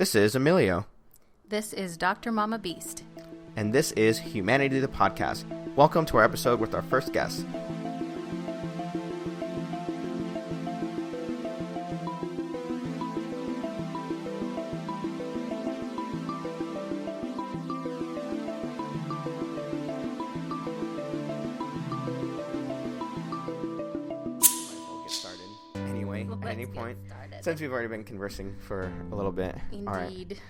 This is Emilio. This is Dr. Mama Beast. And this is Humanity the Podcast. Welcome to our episode with our first guest. Since we've already been conversing for a little bit. Indeed. All right.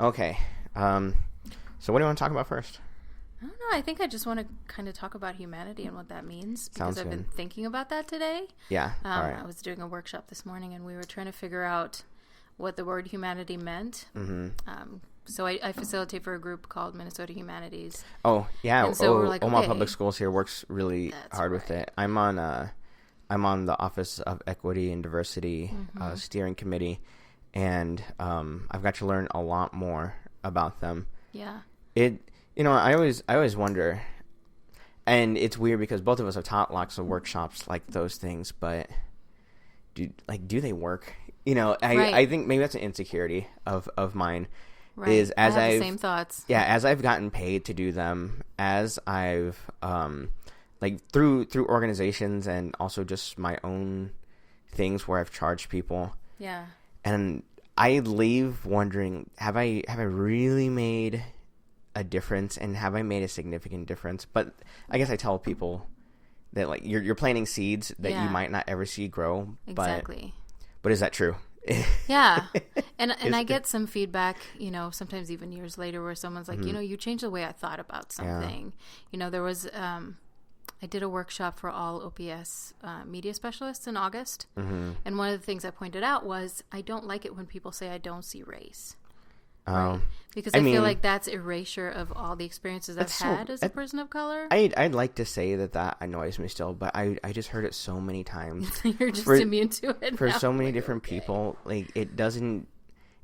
Okay. So what do you want to talk about first? I don't know. I think I just want to kind of talk about humanity and what that means. Because I've been thinking about that today. Yeah. All right. I was doing a workshop this morning and we were trying to figure out what the word humanity meant. Mm-hmm. So I facilitate for a group called Minnesota Humanities. Oh, yeah. And so we're like, Omaha okay. Public Schools here works really hard with it. I'm on the Office of Equity and Diversity steering committee, and I've got to learn a lot more about them. Yeah. I always wonder, and it's weird because both of us have taught lots of workshops like those things, but do they work? Right. I think maybe that's an insecurity of mine. Right. Is as I have the same thoughts. Yeah, as I've gotten paid to do them, as I've through organizations and also just my own things where I've charged people. Yeah. And I leave wondering, have I really made a difference, and have I made a significant difference? But I guess I tell people that you're planting seeds that you might not ever see grow. Exactly. But is that true? Yeah. And I get some feedback, sometimes even years later, where someone's like, you changed the way I thought about something. Yeah. There was I did a workshop for all OPS media specialists in August. Mm-hmm. And one of the things I pointed out was I don't like it when people say I don't see race. Right? Because I feel like that's erasure of all the experiences I've had as a person of color. I'd like to say that annoys me still, but I just heard it so many times. You're just immune to it for now. So many different people. It doesn't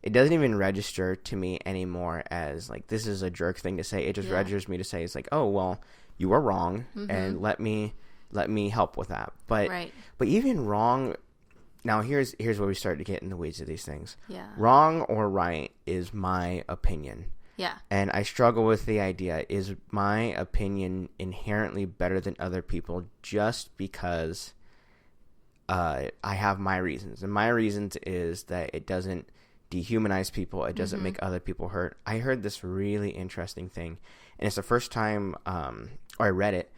even register to me anymore as this is a jerk thing to say. It just registers me to say, it's like, oh well, you are wrong, and let me help with that. But even wrong. Now here's where we start to get in the weeds of these things. Yeah. Wrong or right is my opinion. Yeah. And I struggle with the idea, is my opinion inherently better than other people just because I have my reasons? And my reasons is that it doesn't dehumanize people. It doesn't make other people hurt. I heard this really interesting thing, and it's the first time I read it.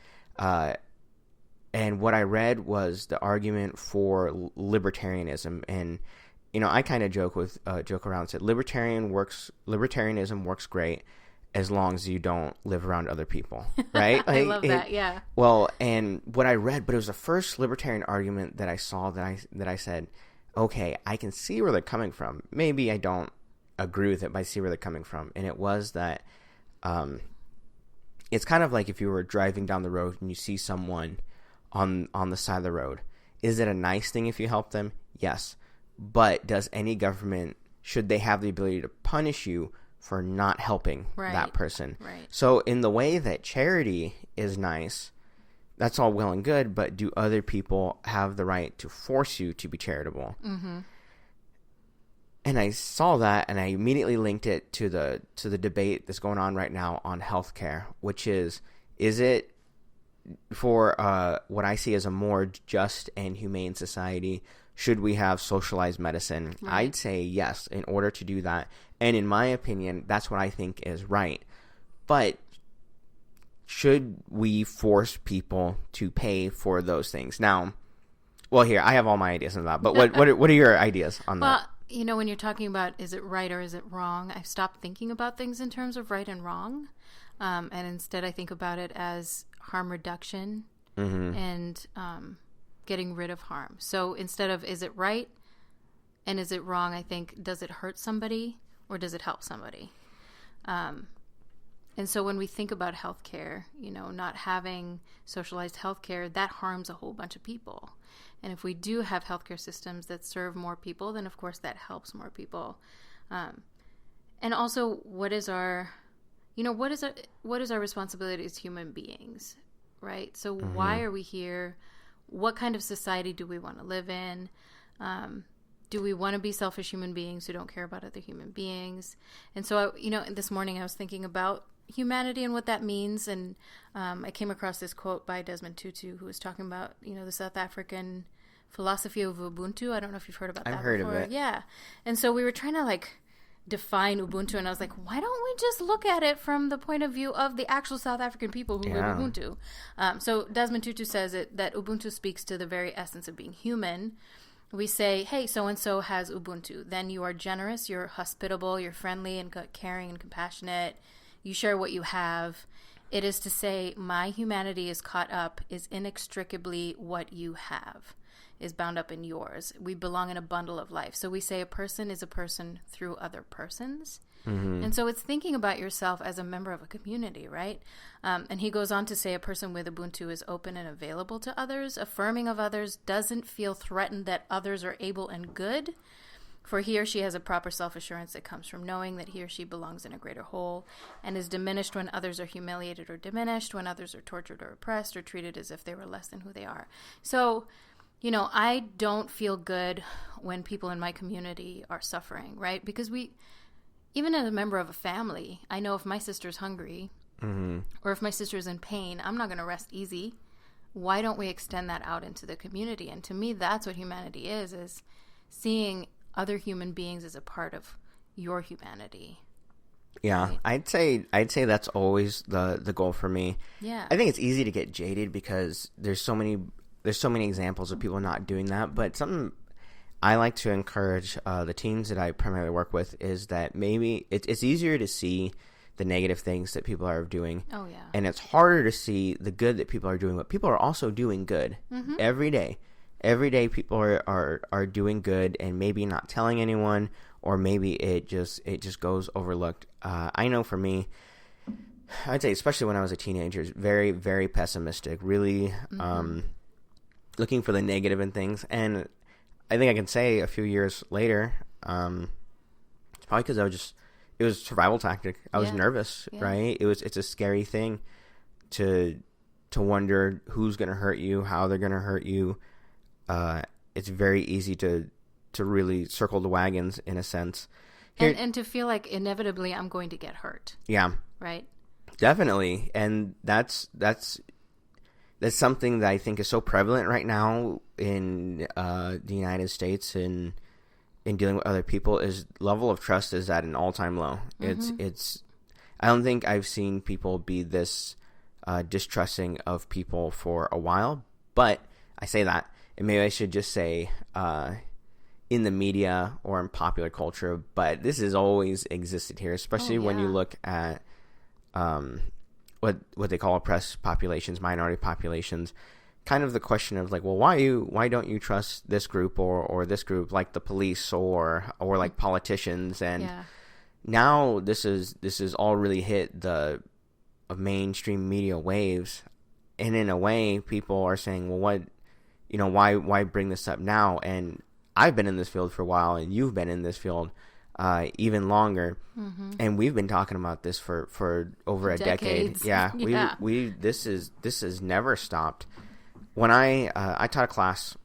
And what I read was the argument for libertarianism, and I kind of joke around and said libertarianism works great as long as you don't live around other people, right? I love that. Yeah. Well, and what I read, but it was the first libertarian argument that I saw that I said, okay, I can see where they're coming from. Maybe I don't agree with it, but I see where they're coming from, and it was that it's kind of like if you were driving down the road and you see someone on the side of the road. Is it a nice thing if you help them? Yes. But does any government, should they have the ability to punish you for not helping that person? Right. So in the way that charity is nice, that's all well and good, but do other people have the right to force you to be charitable? Mm-hmm. And I saw that, and I immediately linked it to the debate that's going on right now on healthcare, which is it for what I see as a more just and humane society, should we have socialized medicine? Right. I'd say yes, in order to do that. And in my opinion, that's what I think is right. But should we force people to pay for those things? Now, well, here, I have all my ideas on that, but what are your ideas on that? Well, when you're talking about is it right or is it wrong, I've stopped thinking about things in terms of right and wrong. And instead I think about it as harm reduction and getting rid of harm. So instead of is it right and is it wrong, I think, does it hurt somebody or does it help somebody? And so when we think about healthcare, not having socialized healthcare, that harms a whole bunch of people. And if we do have healthcare systems that serve more people, then of course that helps more people. And also, what is our responsibility as human beings, right? So why are we here? What kind of society do we want to live in? do we want to be selfish human beings who don't care about other human beings? And so, this morning I was thinking about humanity and what that means. And I came across this quote by Desmond Tutu, who was talking about, the South African philosophy of Ubuntu. I don't know if you've heard about that before. I've heard of it. Yeah. And so we were trying to define Ubuntu, and I was like, why don't we just look at it from the point of view of the actual South African people who live Ubuntu? So Desmond Tutu says that Ubuntu speaks to the very essence of being human. We say, hey, so-and-so has Ubuntu. Then you are generous, you're hospitable, you're friendly and caring and compassionate. You share what you have. It is to say, my humanity is caught up, is inextricably what you have, is bound up in yours. We belong in a bundle of life. So we say a person is a person through other persons. Mm-hmm. And so it's thinking about yourself as a member of a community, right? And he goes on to say a person with Ubuntu is open and available to others, affirming of others, doesn't feel threatened that others are able and good, for he or she has a proper self-assurance that comes from knowing that he or she belongs in a greater whole, and is diminished when others are humiliated or diminished, when others are tortured or oppressed or treated as if they were less than who they are. So, I don't feel good when people in my community are suffering, right? Because even as a member of a family, I know if my sister's hungry mm-hmm. or if my sister's in pain, I'm not going to rest easy. Why don't we extend that out into the community? And to me, that's what humanity is seeing other human beings as a part of your humanity. Yeah, right? I'd say that's always the goal for me. Yeah. I think it's easy to get jaded because there's so many examples of people not doing that, but something I like to encourage the teens that I primarily work with is that maybe it's easier to see the negative things that people are doing. Oh, yeah. And it's harder to see the good that people are doing, but people are also doing good mm-hmm. every day. Every day people are doing good and maybe not telling anyone, or maybe it just goes overlooked. I know for me, I'd say especially when I was a teenager, very, very pessimistic, really mm-hmm. Looking for the negative in things. And I think I can say a few years later, it's probably because it was a survival tactic. I was nervous, right? It's a scary thing to wonder who's going to hurt you, how they're going to hurt you. It's very easy to really circle the wagons in a sense. And to feel like inevitably I'm going to get hurt. Yeah. Right? Definitely. And that's something that I think is so prevalent right now in the United States and in dealing with other people is level of trust is at an all-time low. Mm-hmm. It's I don't think I've seen people be this distrusting of people for a while, but I say that, and maybe I should just say in the media or in popular culture, but this has always existed here, especially when you look at what they call oppressed populations, minority populations. Kind of the question of like, well, why don't you trust this group or this group, like the police or like politicians? And now this is all really hit the mainstream media waves, and in a way, people are saying, well, why bring this up now? And I've been in this field for a while, and you've been in this field even longer, mm-hmm. and we've been talking about this for over a decade. Yeah, we this has never stopped. When I taught a class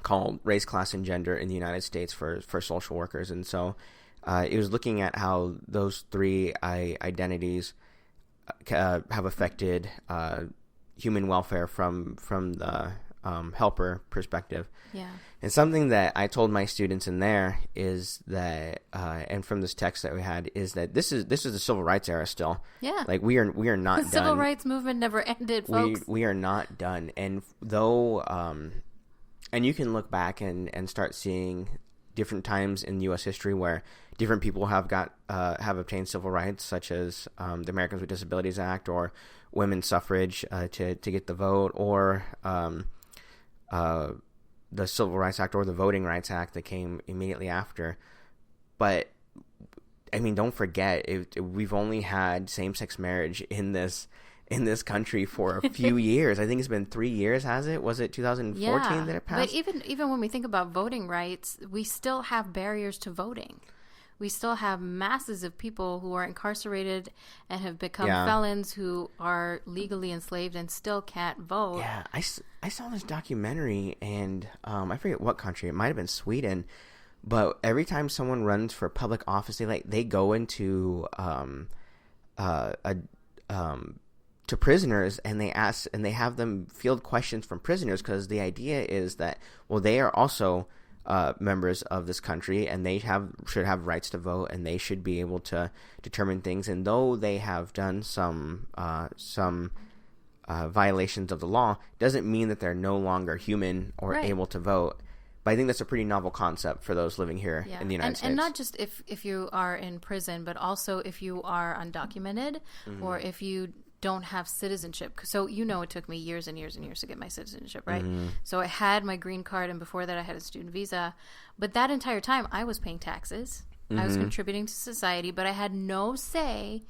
called Race, Class, and Gender in the United States for social workers, and so it was looking at how those three identities have affected human welfare from the helper perspective. Yeah. And something that I told my students in there is that, and from this text that we had, is that this is the civil rights era still. Yeah. Like we are not done. The civil rights movement never ended, folks. We are not done. And though, and you can look back and start seeing different times in U.S. history where different people have obtained civil rights, such as the Americans with Disabilities Act or women's suffrage to get the vote, or the Civil Rights Act or the Voting Rights Act that came immediately after. But I mean, don't forget, we've only had same-sex marriage in this country for a few years. I think it's been 3 years, has it? Was it 2014 that it passed? But even when we think about voting rights, we still have barriers to voting. We still have masses of people who are incarcerated and have become felons who are legally enslaved and still can't vote. Yeah, I saw this documentary, and I forget what country. It might have been Sweden, But every time someone runs for public office, they go into to prisoners, and they have them field questions from prisoners, because the idea is that, well, they are also members of this country, and they should have rights to vote, and they should be able to determine things. And though they have done some violations of the law, doesn't mean that they're no longer human or able to vote. But I think that's a pretty novel concept for those living here in the United States. And not just if you are in prison, but also if you are undocumented, or if you don't have citizenship. So it took me years and years and years to get my citizenship, right? So I had my green card, and before that I had a student visa. But that entire time I was paying taxes. I was contributing to society, but I had no say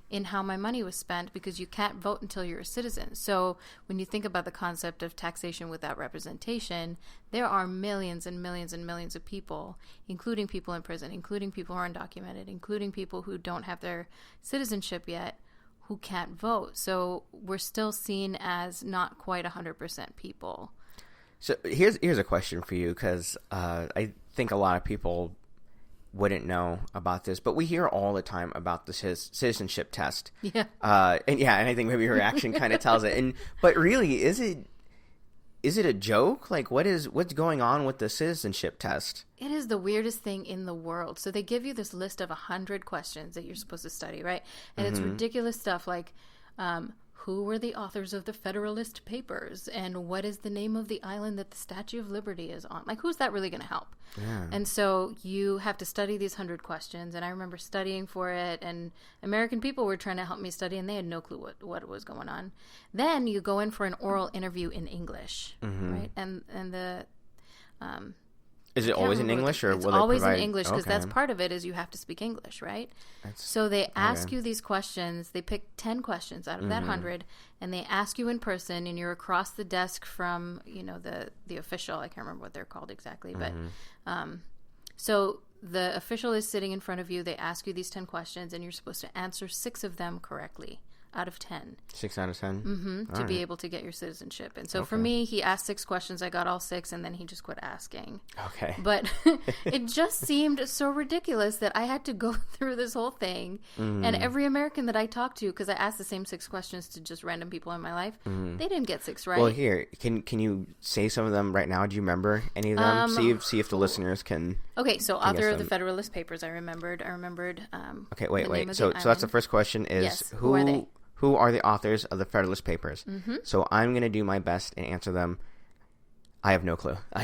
in how my money was spent, because you can't vote until you're a citizen. So when you think about the concept of taxation without representation, there are millions and millions and millions of people, including people in prison, including people who are undocumented, including people who don't have their citizenship yet, who can't vote. So we're still seen as not quite 100% people. So here's a question for you, because I think a lot of people wouldn't know about this, but we hear all the time about the citizenship test. Yeah. And I think maybe her reaction kind of tells it. But really, is it a joke? Like, what's going on with the citizenship test? It is the weirdest thing in the world. So they give you this list of 100 questions that you're supposed to study, right? And it's ridiculous stuff like, who were the authors of the Federalist Papers? And what is the name of the island that the Statue of Liberty is on? Like, who's that really going to help? Yeah. And so you have to study these 100 questions. And I remember studying for it, and American people were trying to help me study, and they had no clue what was going on. Then you go in for an oral interview in English, right? And the is it always in English, or will they provide? It's always in English, because that's part of it, is you have to speak English, right? So they ask you these questions. They pick 10 questions out of that 100, and they ask you in person, and you're across the desk from, the official. I can't remember what they're called exactly, but so the official is sitting in front of you. They ask you these 10 questions, and you're supposed to answer 6 of them correctly out of 10. 6 out of 10? To be able to get your citizenship. And so for me, he asked 6 questions. I got all 6, and then he just quit asking. Okay. But it just seemed so ridiculous that I had to go through this whole thing. And every American that I talked to, because I asked the same 6 questions to just random people in my life, they didn't get 6 right. Well, here, can you say some of them right now? Do you remember any of them? See if the listeners can. Okay, so author of the Federalist Papers, I remembered. Okay, wait. So that's the first question is, yes. Who are they? Who are the authors of the Federalist Papers? So I'm going to do my best and answer them. I have no clue. I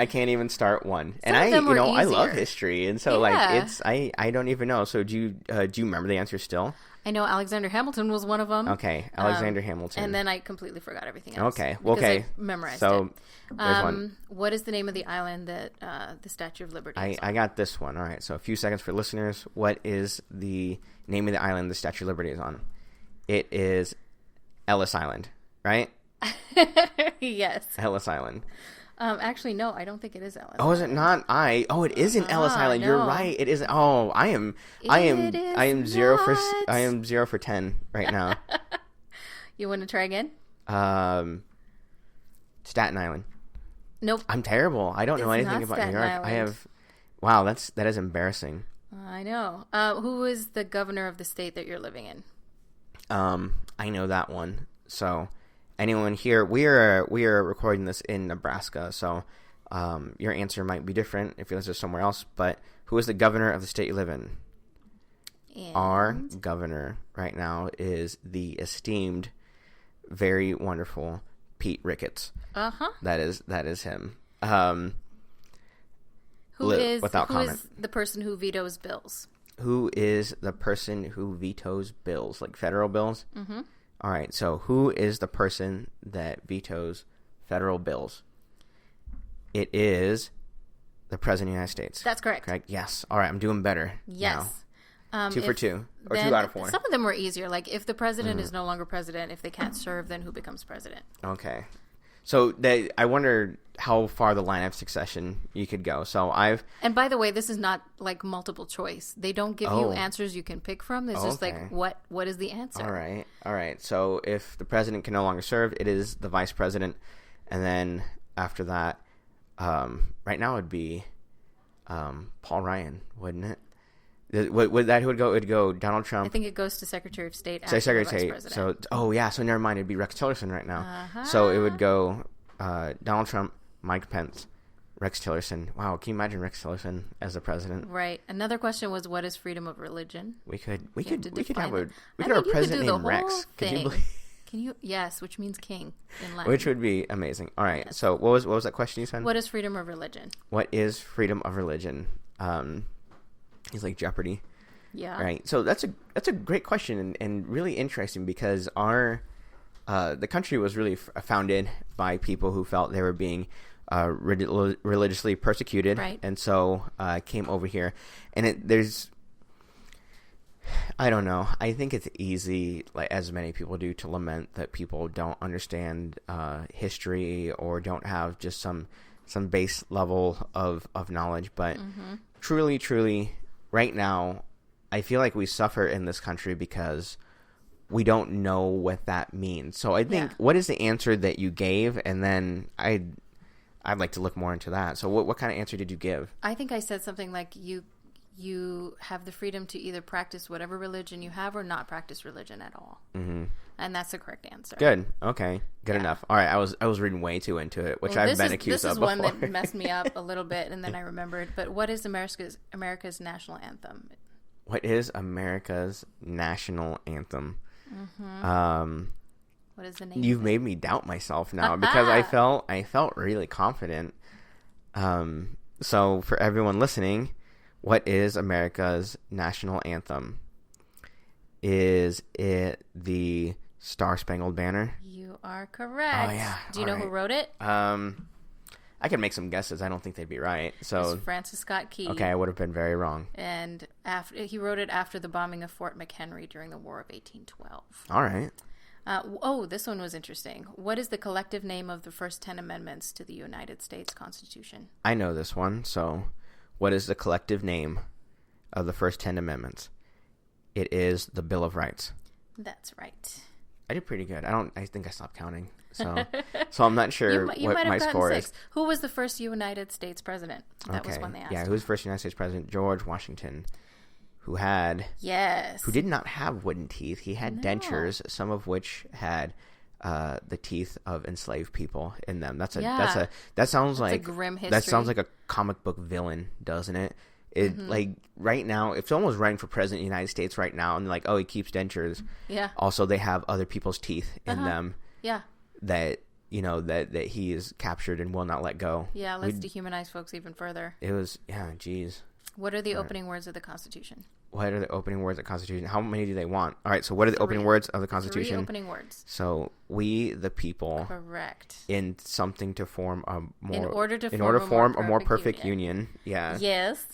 can't even start one. Some of them were I easier. love history, and so I don't even know. So do you remember the answer still? I know Alexander Hamilton was one of them. Okay, Alexander Hamilton. And then I completely forgot everything else. Okay, well, okay. I memorized so, it. There's one. What is the name of the island that the Statue of Liberty is on? I got this one. All right, so a few seconds for listeners. What is the name of the island the Statue of Liberty is on? It is Ellis Island, right? Yes. Ellis Island. Actually, no, I don't think it is Ellis. Oh, is it not? It isn't Ellis Island. No. You're right. It is. Oh, I am 0 for 10 right now. You want to try again? Staten Island. Nope. I'm terrible. I don't know anything about New York. Island. Wow, that is embarrassing. I know. Who is the governor of the state that you're living in? I know that one. So, anyone here, we are recording this in Nebraska, so your answer might be different if you listen somewhere else, but who is the governor of the state you live in? And? Our governor right now is the esteemed, very wonderful Pete Ricketts. That is him. Who is the person who vetoes bills? Who is the person who vetoes bills, like federal bills? Mm-hmm. All right, so who is the person that vetoes federal bills? It is the President of the United States. That's correct. Correct? Yes. All right, I'm doing better. Yes. Now. 2 for 2, or 2 out of 4. Some of them were easier. Like, if the president is no longer president, if they can't serve, then who becomes president? Okay. So I wonder how far the line of succession you could go. And by the way, this is not like multiple choice. They don't give you answers you can pick from. It's just like, what is the answer? All right. So if the president can no longer serve, it is the vice president. And then after that, right now it'd be Paul Ryan, wouldn't it? Would that who would go? It would go Donald Trump. I think it goes to Secretary of State. Say After Secretary the of Vice State. President. So never mind. It'd be Rex Tillerson right now. So it would go Donald Trump, Mike Pence, Rex Tillerson. Wow, can you imagine Rex Tillerson as the president? Right. Another question was, what is freedom of religion? We could have define a it. president do the named Rex. whole Could you thing. believe? Can you? Yes, which means king in Latin. Which would be amazing. All right. Yes. So what was that question you said? What is freedom of religion? What is freedom of religion? He's like Jeopardy. Yeah. Right. So that's a great question and really interesting because the country was really founded by people who felt they were being religiously persecuted, right. And so came over here. And I don't know. I think it's easy, like as many people do, to lament that people don't understand history or don't have just some base level of knowledge. But truly, right now, I feel like we suffer in this country because we don't know what that means. So I think, what is the answer that you gave? And then I'd like to look more into that. So what kind of answer did you give? I think I said something like you have the freedom to either practice whatever religion you have or not practice religion at all. Mm-hmm. And that's the correct answer. Good. Okay. Good enough. All right. I was reading way too into it, which I've been accused of before. This is one that messed me up a little bit, and then I remembered. But what is America's national anthem? What is America's national anthem? Mm-hmm. What is the name? You've made me doubt myself now because I felt really confident. So for everyone listening, what is America's national anthem? Is it the Star Spangled Banner? You are correct. Oh yeah. Do you know who wrote it? I could make some guesses. I don't think they'd be right. So it's Francis Scott Key. Okay, I would have been very wrong. And he wrote it after the bombing of Fort McHenry during the War of 1812. All right. This one was interesting. What is the collective name of the first 10 amendments to the United States Constitution? I know this one. So, what is the collective name of the first 10 amendments? It is the Bill of Rights. That's right. I did pretty good. I think I stopped counting. So I'm not sure what my score is. Who was the first United States president? That was one they asked. Yeah, who was the first United States president? George Washington, who did not have wooden teeth. He had dentures, some of which had the teeth of enslaved people in them. That sounds like a grim history. That sounds like a comic book villain, doesn't it? Like right now, if someone was running for president of the United States right now and like, oh, he keeps dentures. Yeah. Also, they have other people's teeth in them. Yeah. That he is captured and will not let go. Yeah. Let's dehumanize folks even further. It was geez. What are the opening words of the Constitution? What are the opening words of the Constitution? How many do they want? All right. So what are the opening words of the Constitution? 3 opening words. So we, the people. Correct. In something to form a more. In order to form a more perfect union. Yeah. Yes.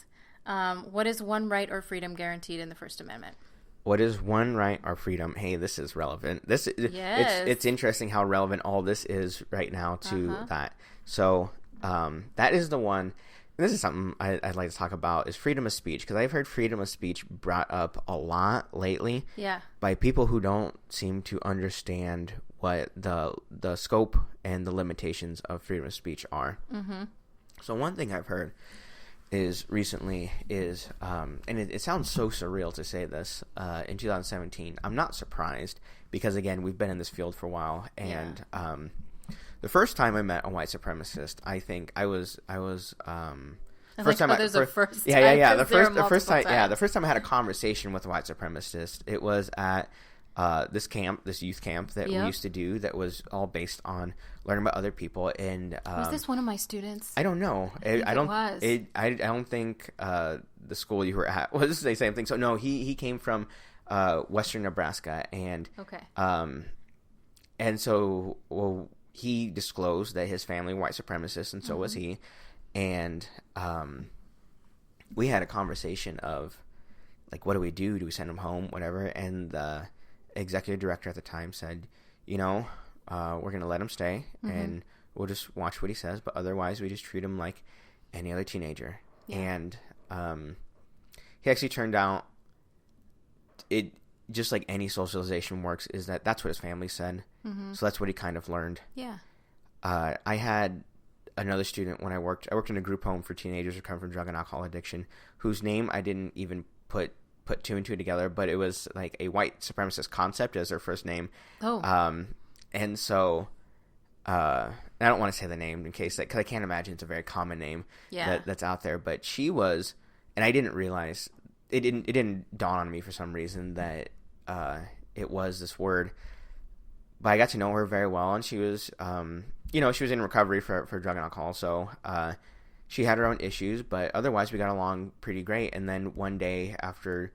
What is one right or freedom guaranteed in the First Amendment? What is one right or freedom? Hey, this is relevant. It's interesting how relevant all this is right now to that. So that is the one. This is something I'd like to talk about is freedom of speech, because I've heard freedom of speech brought up a lot lately. Yeah. By people who don't seem to understand what the scope and the limitations of freedom of speech are. Mm-hmm. So one thing I've heard recently is and it sounds so surreal to say this, in 2017, I'm not surprised because again, we've been in this field for a while, and the first time I met a white supremacist, I think the first time I had a conversation with a white supremacist, it was at this youth camp that we used to do that was all based on learning about other people. And was this one of my students? I don't know. I don't think the school you were at was the same thing. So no, he came from Western Nebraska, and and so he disclosed that his family were white supremacists, and so was he. And we had a conversation of like, what do we do? Do we send him home? Whatever. And the executive director at the time said, we're going to let him stay, and we'll just watch what he says. But otherwise, we just treat him like any other teenager. Yeah. And he actually turned out, it just like any socialization works, is that's what his family said. Mm-hmm. So that's what he kind of learned. Yeah. I had another student when I worked in a group home for teenagers recovering from drug and alcohol addiction, whose name I didn't even put two and two together, but it was like a white supremacist concept as their first name. Oh. And so, I don't want to say the name in case because I can't imagine it's a very common name that's out there. But she was, and I didn't realize it didn't dawn on me for some reason that it was this word. But I got to know her very well, and she was, she was in recovery for drug and alcohol, so she had her own issues, but otherwise we got along pretty great. And then one day after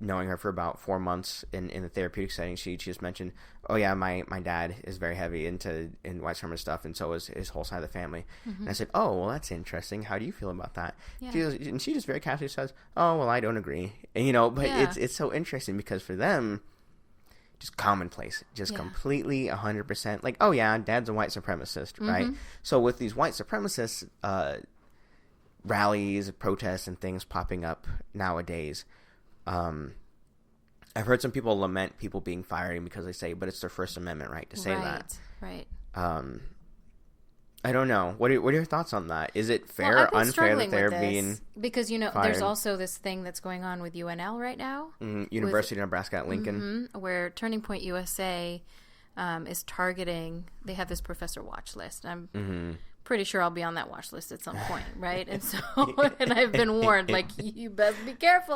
knowing her for about 4 months in the therapeutic setting, she just mentioned, oh yeah, my dad is very heavy into white supremacist stuff, and so is his whole side of the family. Mm-hmm. And I said, oh, well, that's interesting. How do you feel about that? Yeah. She just very casually says, oh, well, I don't agree. And, but it's so interesting because for them, just commonplace, just completely 100% like, oh yeah, dad's a white supremacist, right? Mm-hmm. So with these white supremacist rallies, protests, and things popping up nowadays, I've heard some people lament people being fired because they say, but it's their First Amendment right to say that. Right. I don't know. What are your thoughts on that? Is it fair or unfair that they're being because fired? There's also this thing that's going on with UNL right now, University of Nebraska at Lincoln, where Turning Point USA is targeting. They have this professor watch list. I'm pretty sure I'll be on that watch list at some point, right? And so, and I've been warned, like, you best be careful,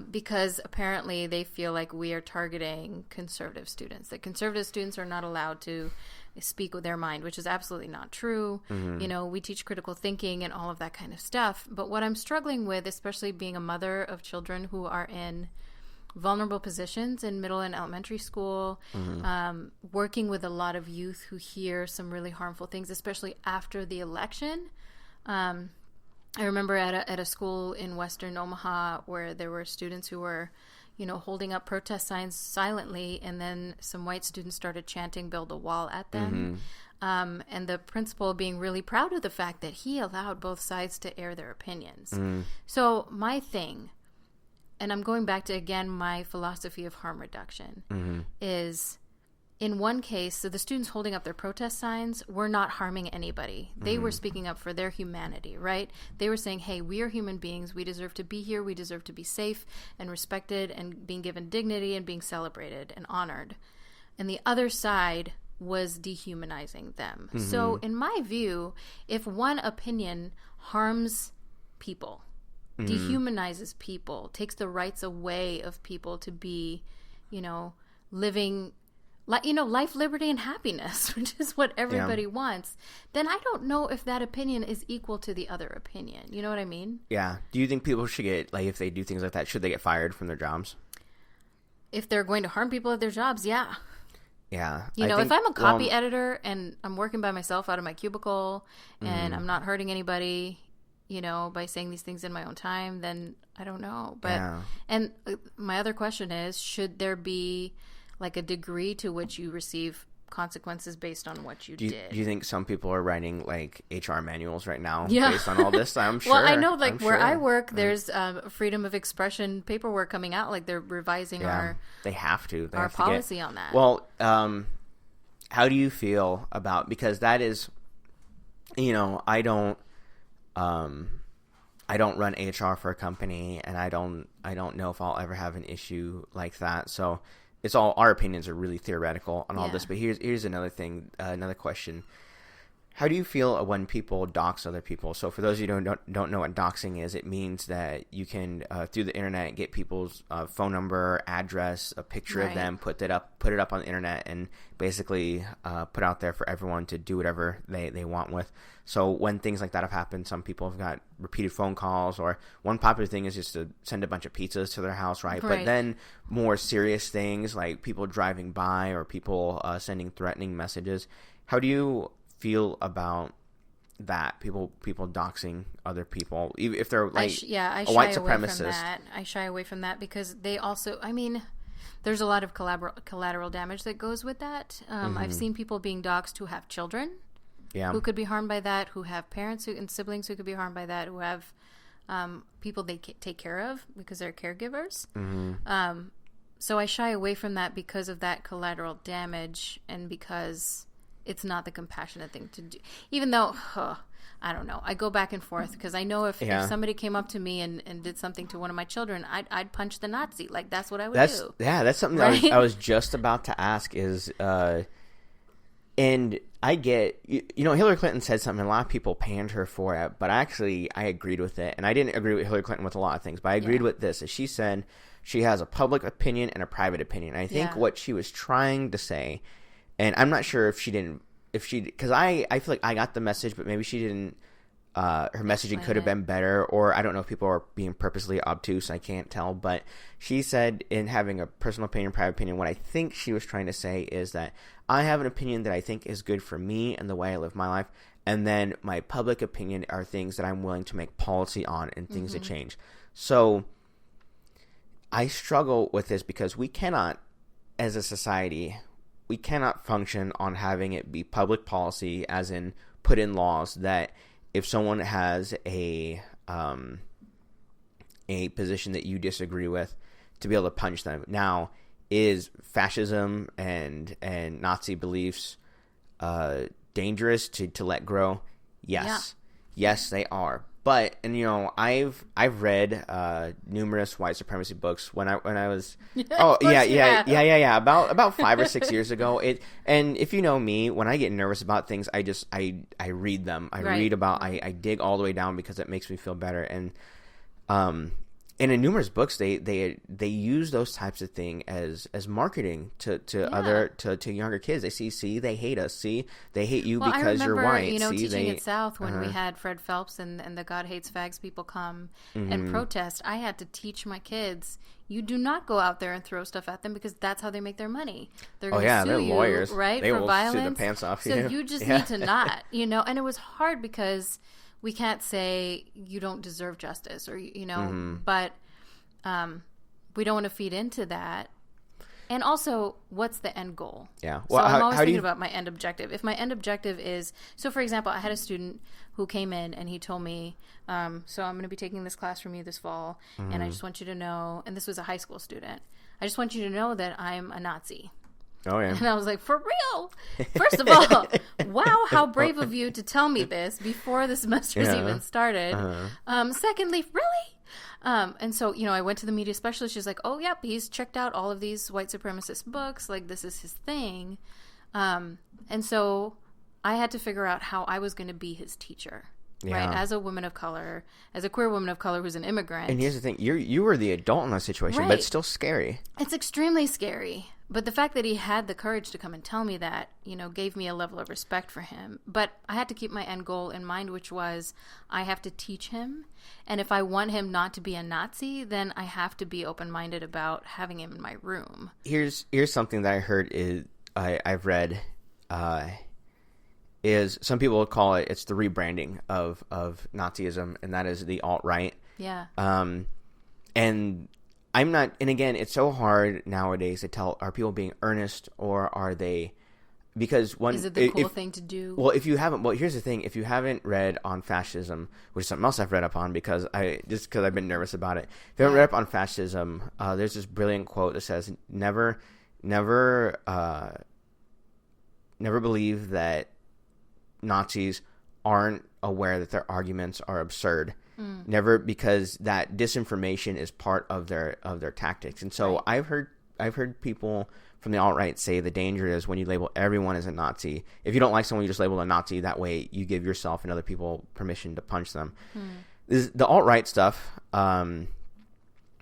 because apparently they feel like we are targeting conservative students. That conservative students are not allowed to speak with their mind, which is absolutely not true. We teach critical thinking and all of that kind of stuff. But what I'm struggling with, especially being a mother of children who are in vulnerable positions in middle and elementary school, working with a lot of youth who hear some really harmful things, especially after the election. I remember at a school in Western Omaha where there were students who were holding up protest signs silently, and then some white students started chanting "Build a Wall" at them. And the principal being really proud of the fact that he allowed both sides to air their opinions. So my thing, and I'm going back to, again, my philosophy of harm reduction, is in one case, so the students holding up their protest signs were not harming anybody. They were speaking up for their humanity, right? They were saying, hey, we are human beings. We deserve to be here. We deserve to be safe and respected and being given dignity and being celebrated and honored. And the other side was dehumanizing them. So in my view, if one opinion harms people, dehumanizes people, takes the rights away of people to be, living life, liberty, and happiness, which is what everybody wants, then I don't know if that opinion is equal to the other opinion. You know what I mean? Yeah. Do you think people should get, if they do things like that, should they get fired from their jobs? If they're going to harm people at their jobs, yeah. Yeah. If I'm a copy editor and I'm working by myself out of my cubicle and I'm not hurting anybody, by saying these things in my own time, then I don't know. But and my other question is, should there be a degree to which you receive consequences based on what you did? Do you think some people are writing HR manuals right now based on all this? I'm sure. Well, I know where I work, there's freedom of expression paperwork coming out. They're revising they have to. They our have policy to get, on that. Well, how do you feel about, because that is, I don't run HR for a company, and I don't know if I'll ever have an issue like that. So it's all, our opinions are really theoretical on all this. But here's another thing, another question. How do you feel when people dox other people? So for those of you who don't know what doxing is, it means that you can, through the internet, get people's phone number, address, a picture of them, put it up on the internet, and basically put out there for everyone to do whatever they want with. So when things like that have happened, some people have got repeated phone calls, or one popular thing is just to send a bunch of pizzas to their house, right? But then more serious things like people driving by or people sending threatening messages. How do you feel about that? People doxing other people, even if they're a white supremacist. I shy away from that because they also, there's a lot of collateral damage that goes with that. I've seen people being doxed who have children who could be harmed by that, who have parents and siblings who could be harmed by that, who have people they take care of because they're caregivers. So I shy away from that because of that collateral damage, and because it's not the compassionate thing to do. Even though, I don't know. I go back and forth because I know if somebody came up to me and did something to one of my children, I'd punch the Nazi. Like, that's what I would do. Yeah, that's something that I was just about to ask is, and I get, Hillary Clinton said something, and a lot of people panned her for it, but I agreed with it. And I didn't agree with Hillary Clinton with a lot of things, but I agreed with this. As she said, she has a public opinion and a private opinion. I think what she was trying to say, and I'm not sure because I feel like I got the message, but maybe she didn't, her messaging could have been better, or I don't know if people are being purposely obtuse, I can't tell, but she said in having a personal opinion, private opinion, what I think she was trying to say is that I have an opinion that I think is good for me and the way I live my life, and then my public opinion are things that I'm willing to make policy on and things that change. So I struggle with this because we cannot, as a society, we cannot function on having it be public policy, as in put in laws that if someone has a position that you disagree with, to be able to punch them. Now, is fascism and Nazi beliefs dangerous to let grow? Yes. Yeah. Yes, they are. But, and I've read numerous white supremacy books when I was about 5 or 6 years ago. And if you know me, when I get nervous about things, I read them. I dig all the way down because it makes me feel better. And in numerous books, they use those types of things as marketing to younger kids. They see they hate us. See, they hate you because you're white. Teaching at South when we had Fred Phelps and the God Hates Fags people come and protest, I had to teach my kids, you do not go out there and throw stuff at them because that's how they make their money. They're going to sue they're you, lawyers, right? They for will violence. Sue the pants off you. So you just need to not, and it was hard because we can't say you don't deserve justice or, but we don't want to feed into that. And also, what's the end goal? Yeah. Well, so I'm always thinking about my end objective. If my end objective is, so for example, I had a student who came in and he told me, so I'm going to be taking this class from you this fall, and I just want you to know, and this was a high school student, I just want you to know that I'm a Nazi. Oh, yeah. And I was like, for real? First of all, wow, how brave of you to tell me this before the semester's even started. Secondly, really? And so, I went to the media specialist. She's like, oh, yep, he's checked out all of these white supremacist books. Like, this is his thing. And so I had to figure out how I was going to be his teacher. Yeah. Right, as a woman of color, as a queer woman of color who's an immigrant. And here's the thing: you were the adult in that situation, but it's still scary. It's extremely scary. But the fact that he had the courage to come and tell me that, gave me a level of respect for him. But I had to keep my end goal in mind, which was I have to teach him. And if I want him not to be a Nazi, then I have to be open-minded about having him in my room. Here's something that I heard I've read. Is some people would call it's the rebranding of Nazism, and that is the alt-right. Yeah. And I'm not, and again, it's so hard nowadays to tell, are people being earnest or are they, because is it the cool thing to do? Well, here's the thing, if you haven't read on fascism, which is something else I've read up on because I've been nervous about it. If you haven't read up on fascism, there's this brilliant quote that says, never believe that Nazis aren't aware that their arguments are absurd. Never, because that disinformation is part of their tactics. And so I've heard people from the alt-right say the danger is when you label everyone as a Nazi. If you don't like someone, you just label a Nazi. That way you give yourself and other people permission to punch them. The alt-right stuff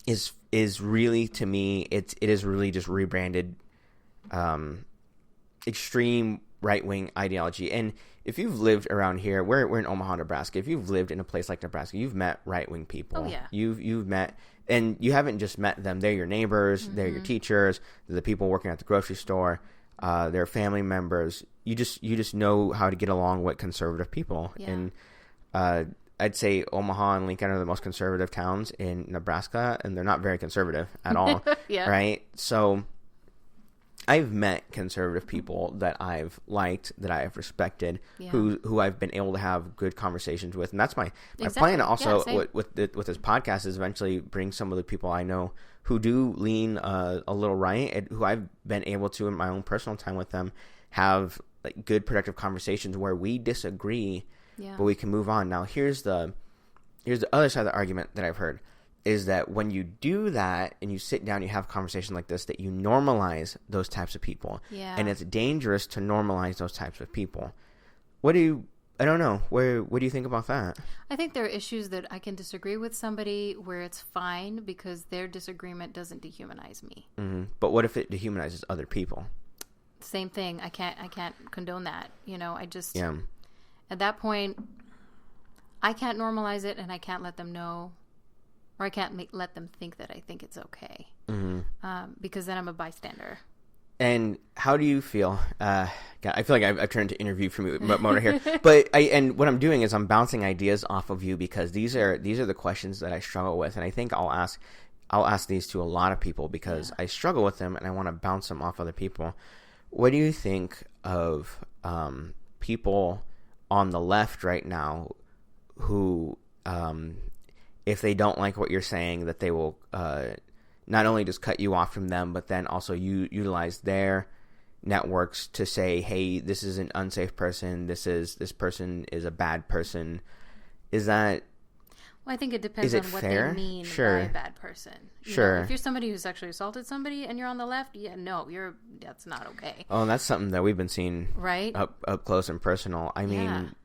is really, to me, it is really just rebranded extreme right-wing ideology. And if you've lived around here, we're in Omaha, Nebraska. If you've lived in a place like Nebraska, you've met right-wing people. Oh, yeah. You've met, and you haven't just met them. They're your neighbors. They're your teachers. They're the people working at the grocery store. They're family members. You just know how to get along with conservative people. Yeah. And I'd say Omaha and Lincoln are the most conservative towns in Nebraska, and they're not very conservative at all. Yeah. Right? So I've met conservative people that I've liked, that I have respected, who I've been able to have good conversations with, and that's my plan. Also, with this podcast is eventually bring some of the people I know who do lean a little right, and who I've been able to, in my own personal time with them, have like good productive conversations where we disagree, but we can move on. Now here's the other side of the argument that I've heard is that when you do that and you sit down, you have a conversation like this, that you normalize those types of people. Yeah. And it's dangerous to normalize those types of people. I don't know. What do you think about that? I think there are issues that I can disagree with somebody where it's fine because their disagreement doesn't dehumanize me. Mm-hmm. But what if it dehumanizes other people? Same thing. I can't condone that. I just, at that point, I can't normalize it and I can't let them know, or I can't let them think that I think it's okay. Mm-hmm. Because then I'm a bystander. And how do you feel? God, I feel like I've turned to interview for me motor here, but and what I'm doing is I'm bouncing ideas off of you because these are the questions that I struggle with, and I think I'll ask these to a lot of people because I struggle with them and I want to bounce them off other people. What do you think of people on the left right now who, if they don't like what you're saying, that they will not only just cut you off from them, but then also utilize their networks to say, hey, this is an unsafe person. This person is a bad person. Is that... Well, I think it depends on what they mean by a bad person. If you're somebody who sexually assaulted somebody and you're on the left, that's not okay. Oh, and that's something that we've been seeing right up close and personal. I mean,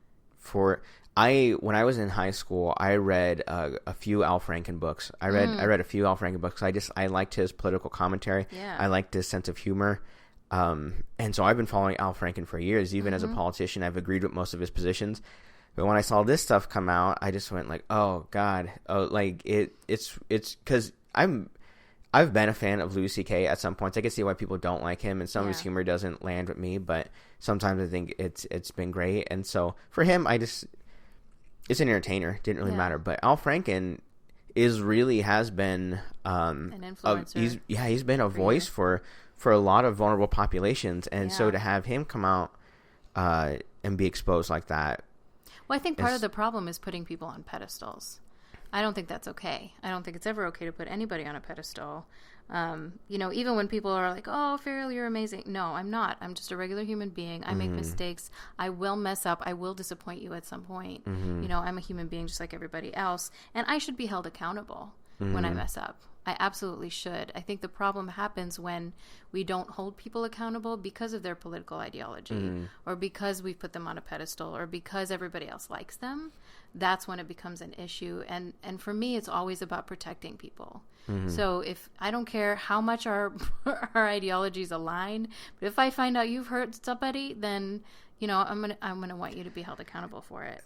when I was in high school, I read a few Al Franken books. I read a few Al Franken books. I liked his political commentary. Yeah. I liked his sense of humor. And so I've been following Al Franken for years. Even as a politician, I've agreed with most of his positions. But when I saw this stuff come out, I just went like, oh God, it's because I've been a fan of Louis C.K. at some points. I can see why people don't like him, and some of his humor doesn't land with me. But sometimes I think it's been great. And so for him, it's an entertainer. Didn't really matter. But Al Franken has been an influencer. He's been a voice for a lot of vulnerable populations, and so to have him come out and be exposed like that. Well, I think part of the problem is putting people on pedestals. I don't think that's okay. I don't think it's ever okay to put anybody on a pedestal. Even when people are like, oh, Ferial, you're amazing. No, I'm not. I'm just a regular human being. I make mistakes. I will mess up. I will disappoint you at some point. I'm a human being just like everybody else. And I should be held accountable when I mess up. I absolutely should. I think the problem happens when we don't hold people accountable because of their political ideology or because we put them on a pedestal or because everybody else likes them. That's when it becomes an issue. And for me, it's always about protecting people. So if I don't care how much our ideologies align, but if I find out you've hurt somebody, then I'm gonna want you to be held accountable for it.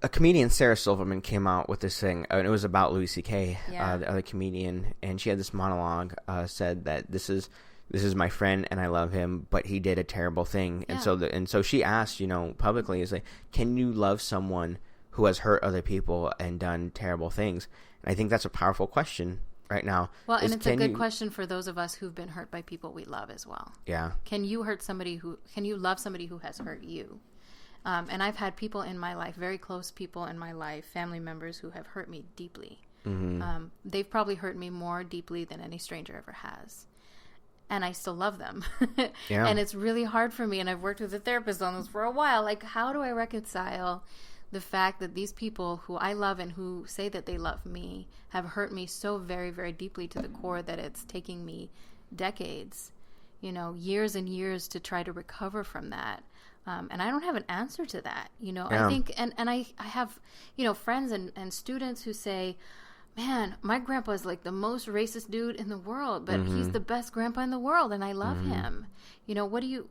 A comedian, Sarah Silverman, came out with this thing, and it was about Louis C.K., the other comedian, and she had this monologue, said that this is my friend and I love him, but he did a terrible thing. And so she asked, publicly, is like, can you love someone who has hurt other people and done terrible things? And I think that's a powerful question right now. Well, and it's a good question for those of us who've been hurt by people we love as well. Yeah. Can you love somebody who has hurt you? And I've had people in my life, very close people in my life, family members who have hurt me deeply. They've probably hurt me more deeply than any stranger ever has. And I still love them. And it's really hard for me. And I've worked with a therapist on this for a while. Like, how do I reconcile the fact that these people who I love and who say that they love me have hurt me so very, very deeply to the core that it's taking me decades, years and years to try to recover from that. And I don't have an answer to that. I think, and I have, friends and students who say, man, my grandpa is like the most racist dude in the world, but he's the best grandpa in the world and I love him.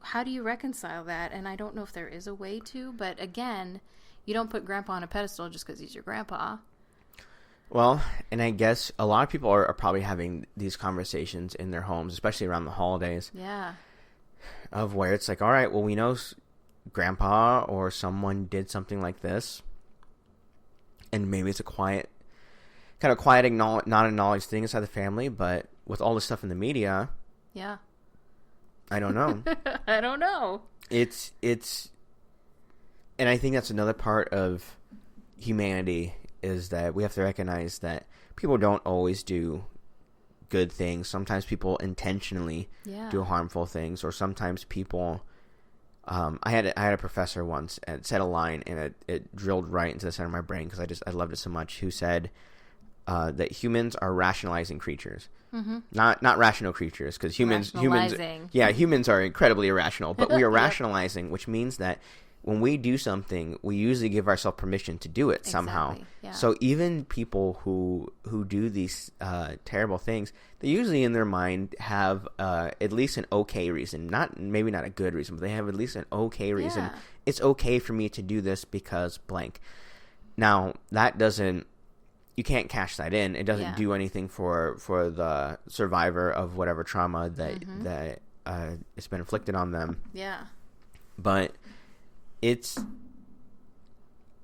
How do you reconcile that? And I don't know if there is a way to, but again, you don't put grandpa on a pedestal just because he's your grandpa. Well, and I guess a lot of people are probably having these conversations in their homes, especially around the holidays. Yeah. Of where it's like, all right, well, we know grandpa or someone did something like this, and maybe it's a quiet not acknowledged thing inside the family, but with all the stuff in the media, I don't know. I don't know. It's and I think that's another part of humanity, is that we have to recognize that people don't always do good things. Sometimes people intentionally do harmful things, or sometimes people I had a professor once and said a line, and it drilled right into the center of my brain because I loved it so much. Who said that humans are rationalizing creatures, not rational creatures, because humans are incredibly irrational, but we are rationalizing, which means that when we do something, we usually give ourselves permission to do it somehow. Yeah. So even people who do these terrible things, they usually in their mind have at least an okay reason. Maybe not a good reason, but they have at least an okay reason. Yeah. It's okay for me to do this because blank. Now, that doesn't... You can't cash that in. It doesn't do anything for the survivor of whatever trauma that it's been inflicted on them. Yeah. But... It's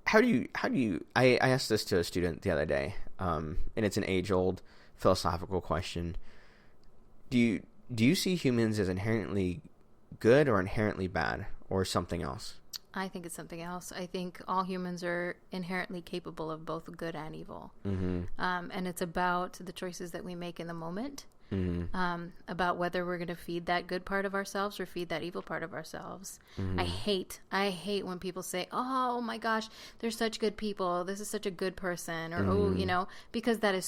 how do you I asked this to a student the other day, and it's an age-old philosophical question. Do you see humans as inherently good or inherently bad or something else? I think it's something else. I think all humans are inherently capable of both good and evil. And it's about the choices that we make in the moment. About whether we're going to feed that good part of ourselves or feed that evil part of ourselves. I hate when people say, oh my gosh, they're such good people, this is such a good person, or because that is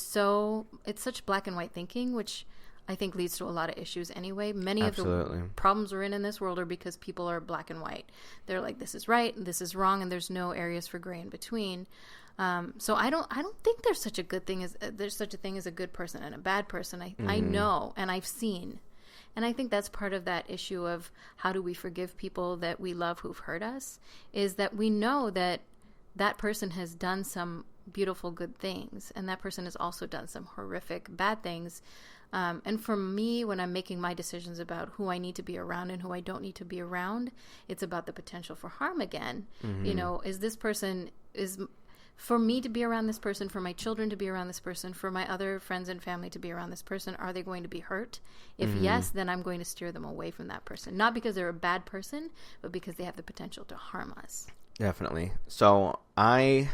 it's such black and white thinking, which I think leads to a lot of issues anyway. Many Absolutely. of the problems we're in this world are because people are black and white. They're like, this is right and this is wrong, and there's no areas for gray in between. So I don't think there's such a thing as a good person and a bad person. I know, and I've seen, and I think that's part of that issue of how do we forgive people that we love who've hurt us, is that we know that that person has done some beautiful good things, and that person has also done some horrific bad things. And for me, when I'm making my decisions about who I need to be around and who I don't need to be around, it's about the potential for harm again. For me to be around this person, for my children to be around this person, for my other friends and family to be around this person, are they going to be hurt? If yes, then I'm going to steer them away from that person. Not because they're a bad person, but because they have the potential to harm us. Definitely. So I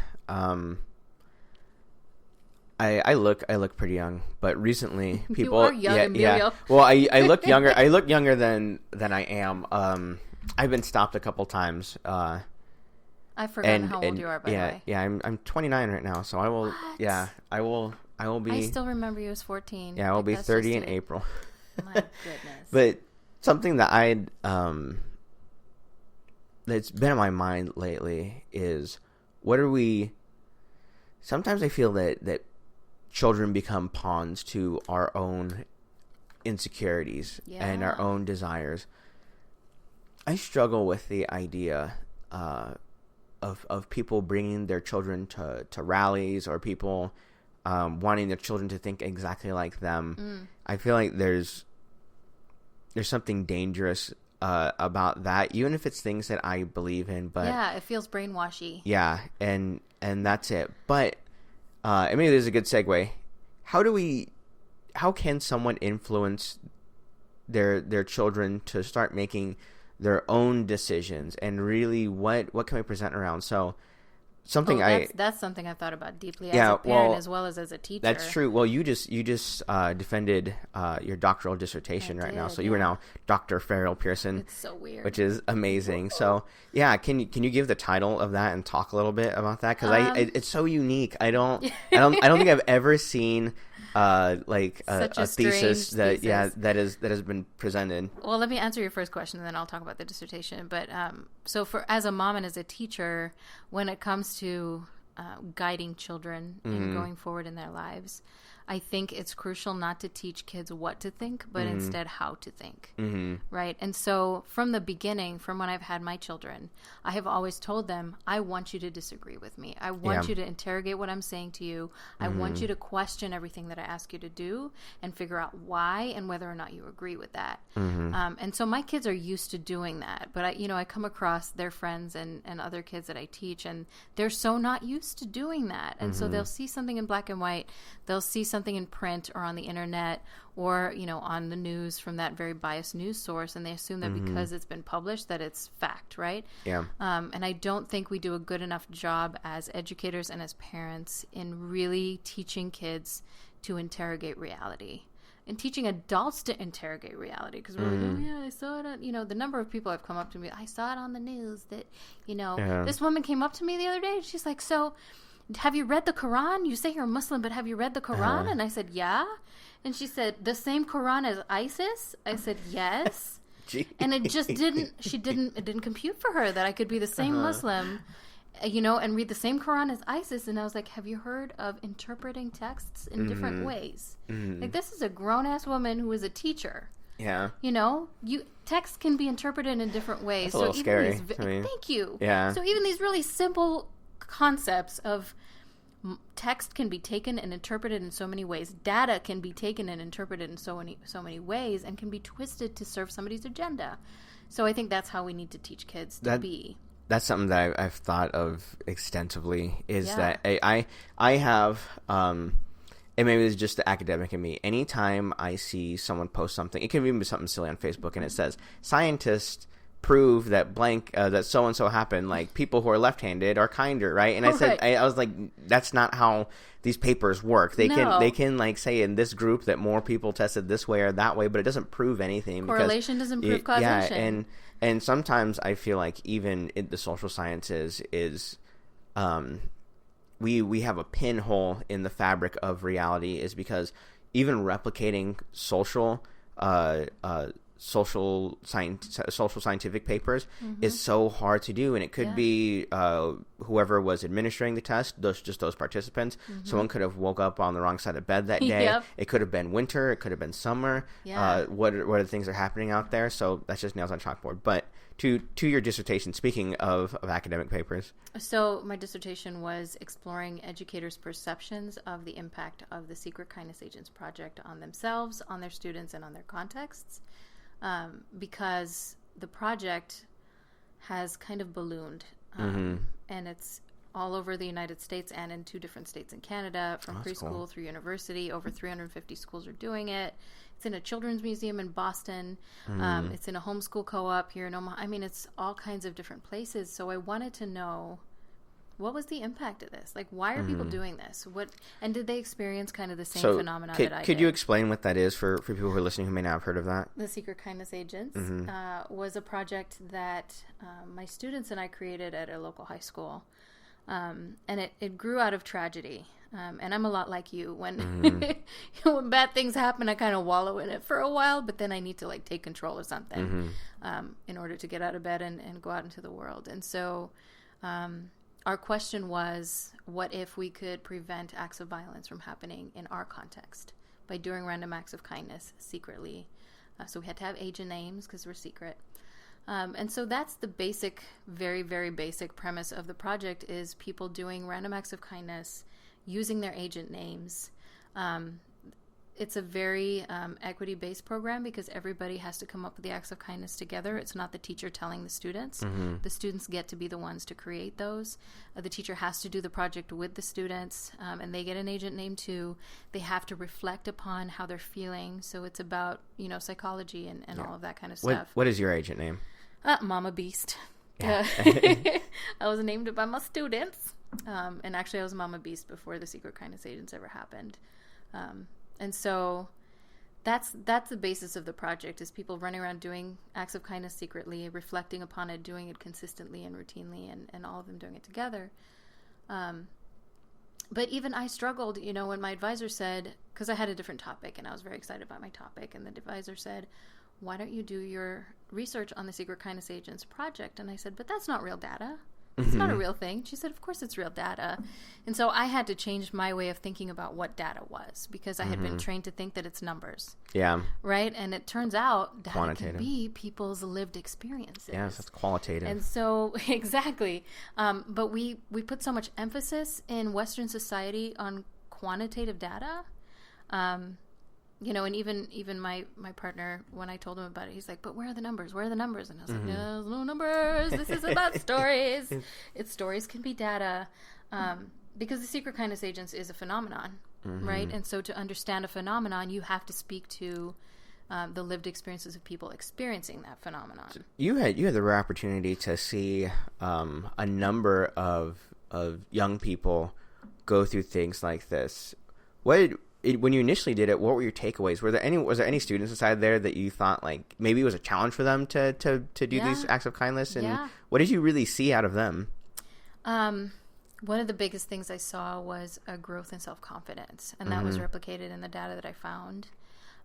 look pretty young, but recently people... You are young, Emilio. Yeah. Well, I look younger. I look younger than I am. I've been stopped a couple times. I've forgotten how old you are, by the way. Yeah, I'm 29 right now, so I will. What? Yeah, I will be. I still remember you as 14. Yeah, I will be 30 in April. My goodness. But something that that's been on my mind lately is, what are we? Sometimes I feel that children become pawns to our own insecurities and our own desires. I struggle with the idea of people bringing their children to rallies, or people wanting their children to think exactly like them. I feel like there's something dangerous about that, even if it's things that I believe in. But yeah, it feels brainwashy. Yeah, and that's it. But I mean, there's a good segue. How can someone influence their children to start making their own decisions, and really what can we present around? So that's something I've thought about deeply as a parent as well as a teacher. That's true. Well, you just defended your doctoral dissertation now, so you are now Dr. Ferial Pearson. It's so weird, which is amazing. So yeah, can you give the title of that and talk a little bit about that, because it's so unique. I don't think I've ever seen a thesis that has been presented. Well, let me answer your first question, and then I'll talk about the dissertation. But so as a mom and as a teacher, when it comes to guiding children and going forward in their lives, I think it's crucial not to teach kids what to think, but instead how to think, right? And so from the beginning, from when I've had my children, I have always told them, I want you to disagree with me. I want you to interrogate what I'm saying to you. I want you to question everything that I ask you to do and figure out why and whether or not you agree with that. And so my kids are used to doing that, but I come across their friends and other kids that I teach, and they're so not used to doing that. And so they'll see something in black and white, they'll see something in print or on the internet or on the news from that very biased news source, and they assume that because it's been published that it's fact, right? And I don't think we do a good enough job as educators and as parents in really teaching kids to interrogate reality and teaching adults to interrogate reality, because we're like, oh yeah, I saw it on, the number of people have come up to me, I saw it on the news that, this woman came up to me the other day and she's like, so have you read the Quran? You say you're a Muslim, but have you read the Quran? And I said, yeah. And she said, the same Quran as ISIS? I said, yes. And it just it didn't compute for her that I could be the same Muslim, and read the same Quran as ISIS. And I was like, have you heard of interpreting texts in different ways? Like, this is a grown-ass woman who is a teacher. Yeah. Text can be interpreted in different ways. That's a little scary. Thank you. Yeah. So even these really simple concepts of text can be taken and interpreted in so many ways. Data can be taken and interpreted in so many ways, and can be twisted to serve somebody's agenda. So I think that's how we need to teach kids to be. That's something that I've thought of extensively. Is that I have, and maybe it's just the academic in me. Anytime I see someone post something, it can even be something silly on Facebook, and it says scientists prove that blank that so and so happened, like people who are left-handed are kinder, right? And I said, I was like, that's not how these papers work. They can like say in this group that more people tested this way or that way, but it doesn't prove anything. Correlation doesn't prove causation. Yeah, and sometimes I feel like even in the social sciences is we have a pinhole in the fabric of reality, is because even replicating social scientific papers is so hard to do, and it could be whoever was administering the test, those participants. Someone could have woke up on the wrong side of bed that day. It could have been winter, it could have been summer. What are the things that are happening out there? So that's just nails on chalkboard. But to your dissertation, speaking of academic papers, so my dissertation was exploring educators' perceptions of the impact of the Secret Kindness Agents project on themselves, on their students, and on their contexts. Because the project has kind of ballooned, and it's all over the United States and in 2 different states in Canada, from preschool through university. Over 350 schools are doing it. It's in a children's museum in Boston. It's in a homeschool co-op here in Omaha. I mean, it's all kinds of different places. So I wanted to know, what was the impact of this? Like, why are people doing this? And did they experience kind of the same phenomena that I did? Could you explain what that is for people who are listening who may not have heard of that? The Secret Kindness Agents was a project that my students and I created at a local high school. And it grew out of tragedy. And I'm a lot like you. When when bad things happen, I kind of wallow in it for a while, but then I need to like take control of something in order to get out of bed and go out into the world. And so our question was, what if we could prevent acts of violence from happening in our context by doing random acts of kindness secretly? So we had to have agent names because we're secret. And so that's the basic, very, very basic premise of the project, is people doing random acts of kindness using their agent names. It's a very equity-based program because everybody has to come up with the acts of kindness together. It's not the teacher telling the students. The students get to be the ones to create those. The teacher has to do the project with the students, and they get an agent name too. They have to reflect upon how they're feeling. So it's about, psychology and all of that kind of stuff. What is your agent name? Mama Beast. Yeah. I was named it by my students. And actually I was Mama Beast before the Secret Kindness Agents ever happened. And so that's the basis of the project, is people running around doing acts of kindness secretly, reflecting upon it, doing it consistently and routinely, and all of them doing it together. But even I struggled, when my advisor said, because I had a different topic and I was very excited about my topic, and the advisor said, why don't you do your research on the Secret Kindness Agents project? And I said, but that's not real data. It's not a real thing. She said, of course it's real data. And so I had to change my way of thinking about what data was, because I had been trained to think that it's numbers. Yeah. Right? And it turns out data can be people's lived experiences. Yes, that's qualitative. And so, exactly. But we put so much emphasis in Western society on quantitative data. And even my partner, when I told him about it, he's like, but where are the numbers? Where are the numbers? And I was like, no, there's no numbers. This is about stories. Stories can be data. Because the Secret Kindness Agents is a phenomenon, right? And so to understand a phenomenon, you have to speak to the lived experiences of people experiencing that phenomenon. So you had the rare opportunity to see a number of young people go through things like this. when you initially did it, what were your takeaways? Was there any students inside there that you thought like maybe it was a challenge for them to do these acts of kindness? And what did you really see out of them? One of the biggest things I saw was a growth in self-confidence, and that was replicated in the data that I found.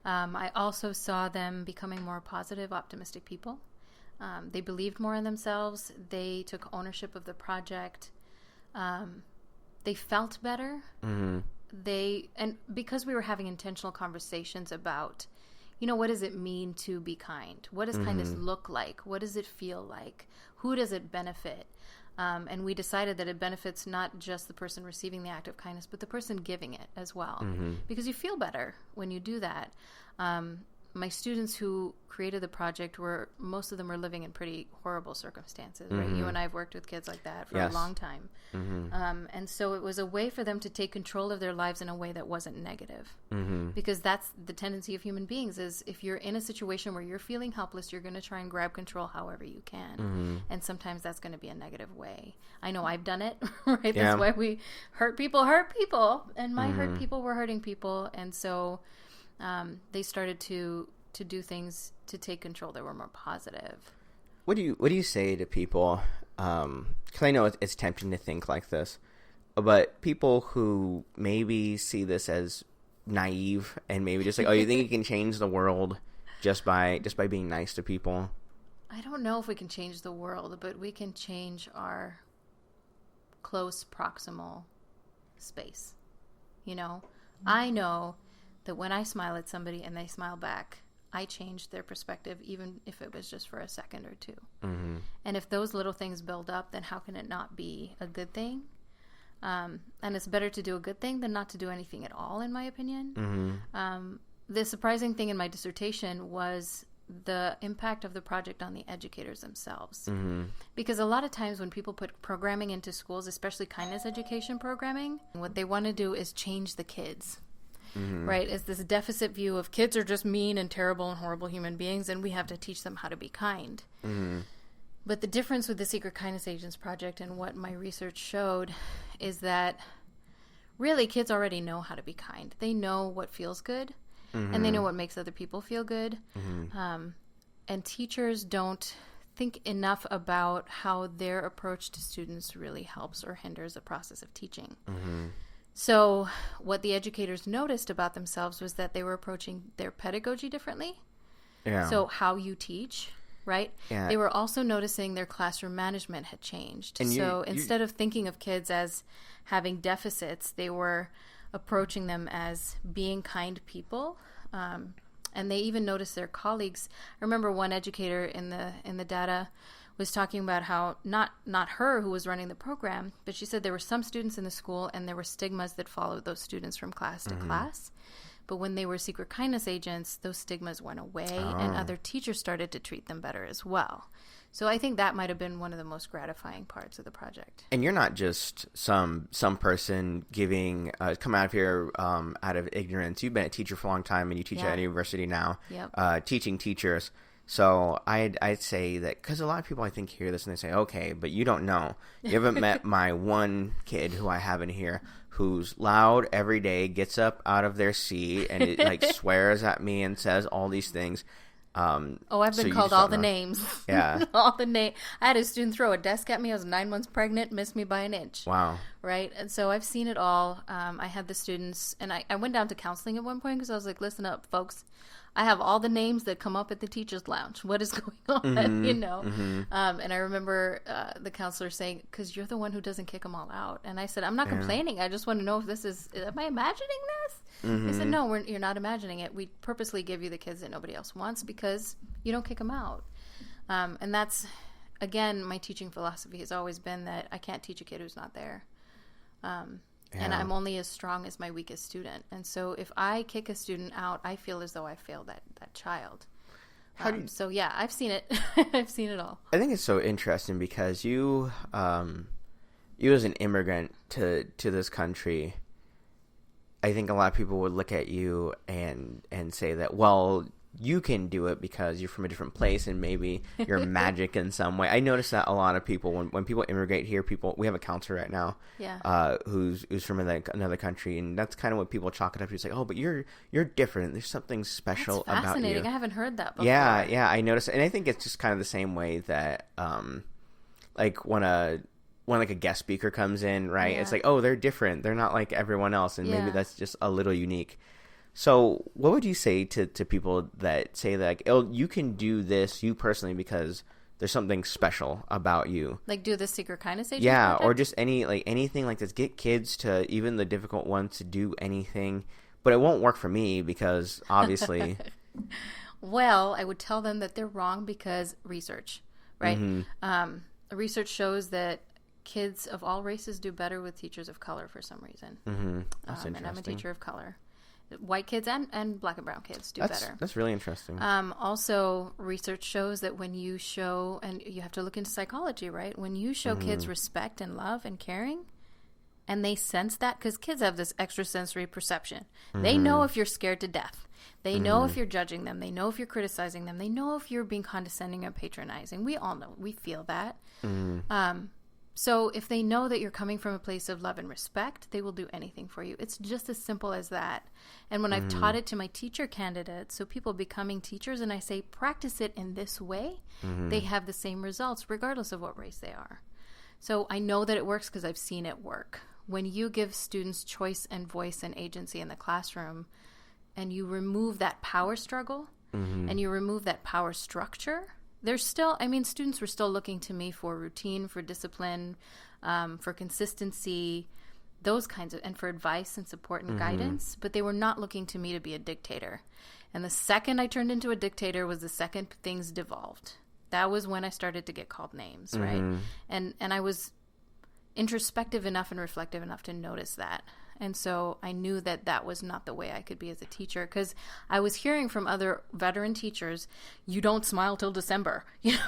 I also saw them becoming more positive, optimistic people. They believed more in themselves. They took ownership of the project. They felt better. And because we were having intentional conversations about, what does it mean to be kind? What does kindness look like? What does it feel like? Who does it benefit? And we decided that it benefits not just the person receiving the act of kindness, but the person giving it as well. Because you feel better when you do that. My students who created the project most of them were living in pretty horrible circumstances, right? You and I have worked with kids like that for a long time. And so it was a way for them to take control of their lives in a way that wasn't negative. Because that's the tendency of human beings, is if you're in a situation where you're feeling helpless, you're going to try and grab control however you can. And sometimes that's going to be a negative way. I know I've done it, right? That's why we hurt people. And my hurt people were hurting people. And so they started to do things to take control that were more positive. What do you say to people? Because I know it's tempting to think like this, but people who maybe see this as naive and maybe just like, oh, you think you can change the world just by being nice to people? I don't know if we can change the world, but we can change our close proximal space. I know that when I smile at somebody and they smile back, I changed their perspective, even if it was just for a second or two. And if those little things build up, then how can it not be a good thing? And it's better to do a good thing than not to do anything at all, in my opinion. The surprising thing in my dissertation was the impact of the project on the educators themselves. Because a lot of times when people put programming into schools, especially kindness education programming, what they want to do is change the kids. Right? It's this deficit view of kids are just mean and terrible and horrible human beings, and we have to teach them how to be kind. But the difference with the Secret Kindness Agents Project and what my research showed is that really kids already know how to be kind. They know what feels good, and they know what makes other people feel good. And teachers don't think enough about how their approach to students really helps or hinders the process of teaching. So what the educators noticed about themselves was that they were approaching their pedagogy differently. So how you teach, right? They were also noticing their classroom management had changed. And instead of thinking of kids as having deficits, they were approaching them as being kind people. And they even noticed their colleagues. I remember one educator in the data was talking about how not her who was running the program, but she said there were some students in the school and there were stigmas that followed those students from class to class. But when they were secret kindness agents, those stigmas went away and other teachers started to treat them better as well. So I think that might have been one of the most gratifying parts of the project. And you're not just some person giving come out of here out of ignorance. You've been a teacher for a long time, and you teach at a university now, teaching teachers. So I'd say that because a lot of people I think hear this and they say, okay, but you don't know. You haven't met my one kid who I have in here who's loud every day, gets up out of their seat and it like swears at me and says all these things. I've been called all the names. Yeah. All the name. I had a student throw a desk at me. I was 9 months pregnant, missed me by an inch. Wow. Right? And so I've seen it all. I had the students, and I went down to counseling at one point because I was like, listen up, folks. I have all the names that come up at the teacher's lounge. What is going on? And I remember the counselor saying, because you're the one who doesn't kick them all out. And I said, I'm not complaining. I just want to know if this is, am I imagining this? He said, no, you're not imagining it. We purposely give you the kids that nobody else wants because you don't kick them out. And that's, again, my teaching philosophy has always been that I can't teach a kid who's not there. And I'm only as strong as my weakest student. And so if I kick a student out, I feel as though I failed that child. So yeah, I've seen it. I've seen it all. I think it's so interesting because you as an immigrant to this country, I think a lot of people would look at you and say that, well, you can do it because you're from a different place and maybe you're magic in some way. I notice that a lot of people, when people immigrate here, we have a counselor right now, who's from another country, and that's kind of what people chalk it up to. It's like, oh, but you're different. There's something special about you. Fascinating. I haven't heard that before. Yeah, I noticed it. And I think it's just kind of the same way that, like when a guest speaker comes in, right? It's like, oh, they're different. They're not like everyone else, and maybe that's just a little unique. So what would you say to people that say that, like, oh, you can do this, you personally, because there's something special about you? Like do the Secret Kindness Agents project? Or just anything like this. Get kids to, even the difficult ones, to do anything. But it won't work for me because obviously... Well, I would tell them that they're wrong because research, right? Research shows that kids of all races do better with teachers of color for some reason. That's interesting. And I'm a teacher of color. White kids and black and brown kids do better. That's really interesting. Also, research shows that when you show, and you have to look into psychology, right? When you show kids respect and love and caring, and they sense that, because kids have this extrasensory perception. They know if you're scared to death. They know if you're judging them. They know if you're criticizing them. They know if you're being condescending or patronizing. We all know. We feel that. So if they know that you're coming from a place of love and respect, they will do anything for you. It's just as simple as that. And when I've taught it to my teacher candidates, so people becoming teachers, and I say, practice it in this way, they have the same results regardless of what race they are. So I know that it works because I've seen it work. When you give students choice and voice and agency in the classroom, and you remove that power struggle, and you remove that power structure, there's still, students were still looking to me for routine, for discipline, for consistency, those kinds of, and for advice and support and guidance, but they were not looking to me to be a dictator. And the second I turned into a dictator was the second things devolved. That was when I started to get called names, right? And I was introspective enough and reflective enough to notice that. And so I knew that that was not the way I could be as a teacher, because I was hearing from other veteran teachers, you don't smile till December. You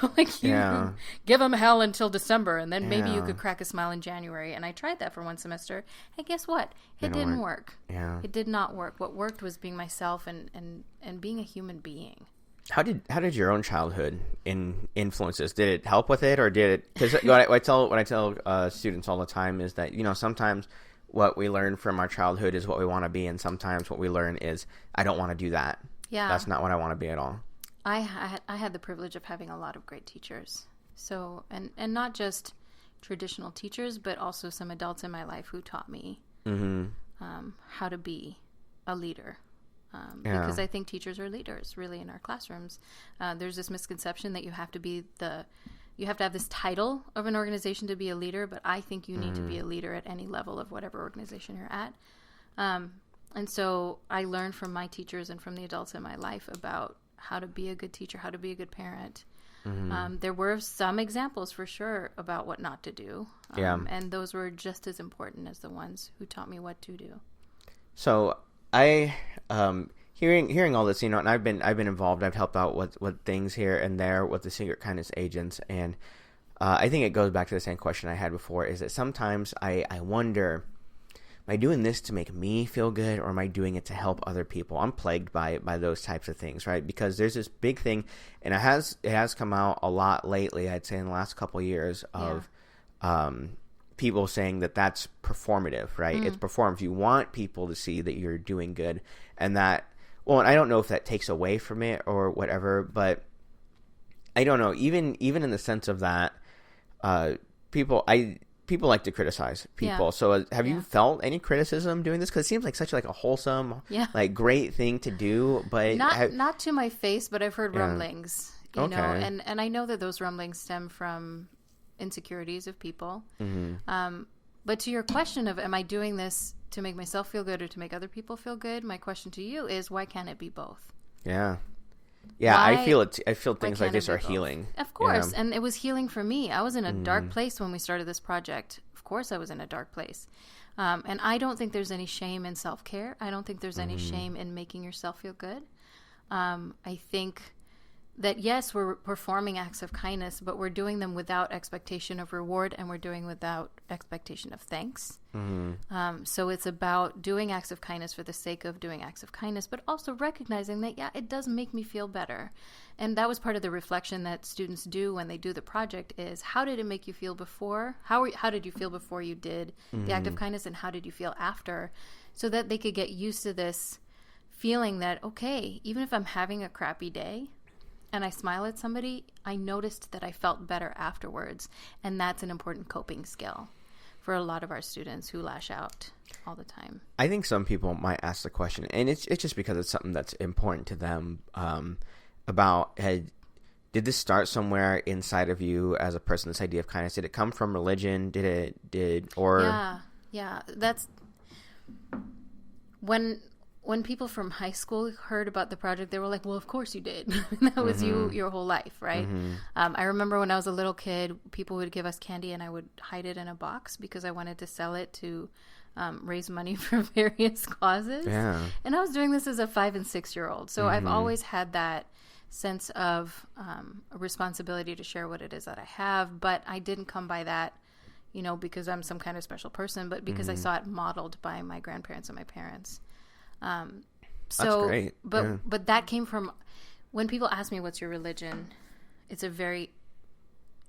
give them hell until December, and then maybe you could crack a smile in January. And I tried that for one semester. And guess what? It didn't work. Yeah. It did not work. What worked was being myself and being a human being. How did your own childhood influence this? Did it help with it, or did it? Because what I tell students all the time is that, sometimes what we learn from our childhood is what we want to be, and sometimes what we learn is, I don't want to do that. Yeah, that's not what I want to be at all. I had the privilege of having a lot of great teachers. So and not just traditional teachers, but also some adults in my life who taught me how to be a leader. Because I think teachers are leaders, really, in our classrooms. There's this misconception that you have to have this title of an organization to be a leader, but I think you need to be a leader at any level of whatever organization you're at. And so I learned from my teachers and from the adults in my life about how to be a good teacher, how to be a good parent. There were some examples for sure about what not to do. And those were just as important as the ones who taught me what to do. So I, hearing all this, and I've been involved. I've helped out with things here and there with the Secret Kindness Agents, and I think it goes back to the same question I had before. Is that sometimes I wonder, am I doing this to make me feel good, or am I doing it to help other people? I'm plagued by those types of things, right? Because there's this big thing, and it has come out a lot lately. I'd say in the last couple of years of people saying that that's performative, right? It's performative. You want people to see that you're doing good, and that, well, and I don't know if that takes away from it or whatever, but I don't know. Even in the sense of that, people like to criticize people. So have you felt any criticism doing this? Because it seems like such a wholesome, great thing to do, but not to my face, but I've heard rumblings, you know, and I know that those rumblings stem from insecurities of people. But to your question of, am I doing this to make myself feel good or to make other people feel good? My question to you is, why can't it be both? Yeah. I feel things like this are healing. Of course. And it was healing for me. I was in a dark place when we started this project. Of course I was in a dark place. And I don't think there's any shame in self-care. I don't think there's any shame in making yourself feel good. I think that yes, we're performing acts of kindness, but we're doing them without expectation of reward, and we're doing without expectation of thanks. So it's about doing acts of kindness for the sake of doing acts of kindness, but also recognizing that, yeah, it does make me feel better. And that was part of the reflection that students do when they do the project is, how did it make you feel before? How did you feel before you did the act of kindness, and how did you feel after? So that they could get used to this feeling that, okay, even if I'm having a crappy day, and I smile at somebody, I noticed that I felt better afterwards. And that's an important coping skill for a lot of our students who lash out all the time. I think some people might ask the question, and it's just because it's something that's important to them, about, did this start somewhere inside of you as a person, this idea of kindness? Did it come from religion? Yeah. That's when people from high school heard about the project, they were like, well, of course you did. That was you your whole life, right? I remember when I was a little kid, people would give us candy and I would hide it in a box because I wanted to sell it to raise money for various causes. Yeah. And I was doing this as a 5 and 6 year old. So I've always had that sense of a responsibility to share what it is that I have. But I didn't come by that, because I'm some kind of special person, but because I saw it modeled by my grandparents and my parents. That's great. But that came from, when people ask me what's your religion, it's a very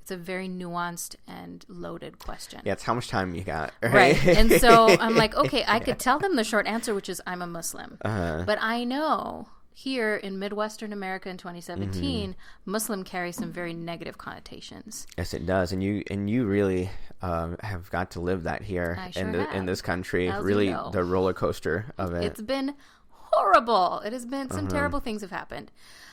nuanced and loaded question. Yeah, it's how much time you got. Right. And so I'm like, okay, I could tell them the short answer, which is I'm a Muslim. But I know here in Midwestern America in 2017, Muslim carries some very negative connotations. Yes, it does. And you really have got to live that here in this country. Really, the roller coaster of it. It's been horrible. It has been, some terrible things have happened.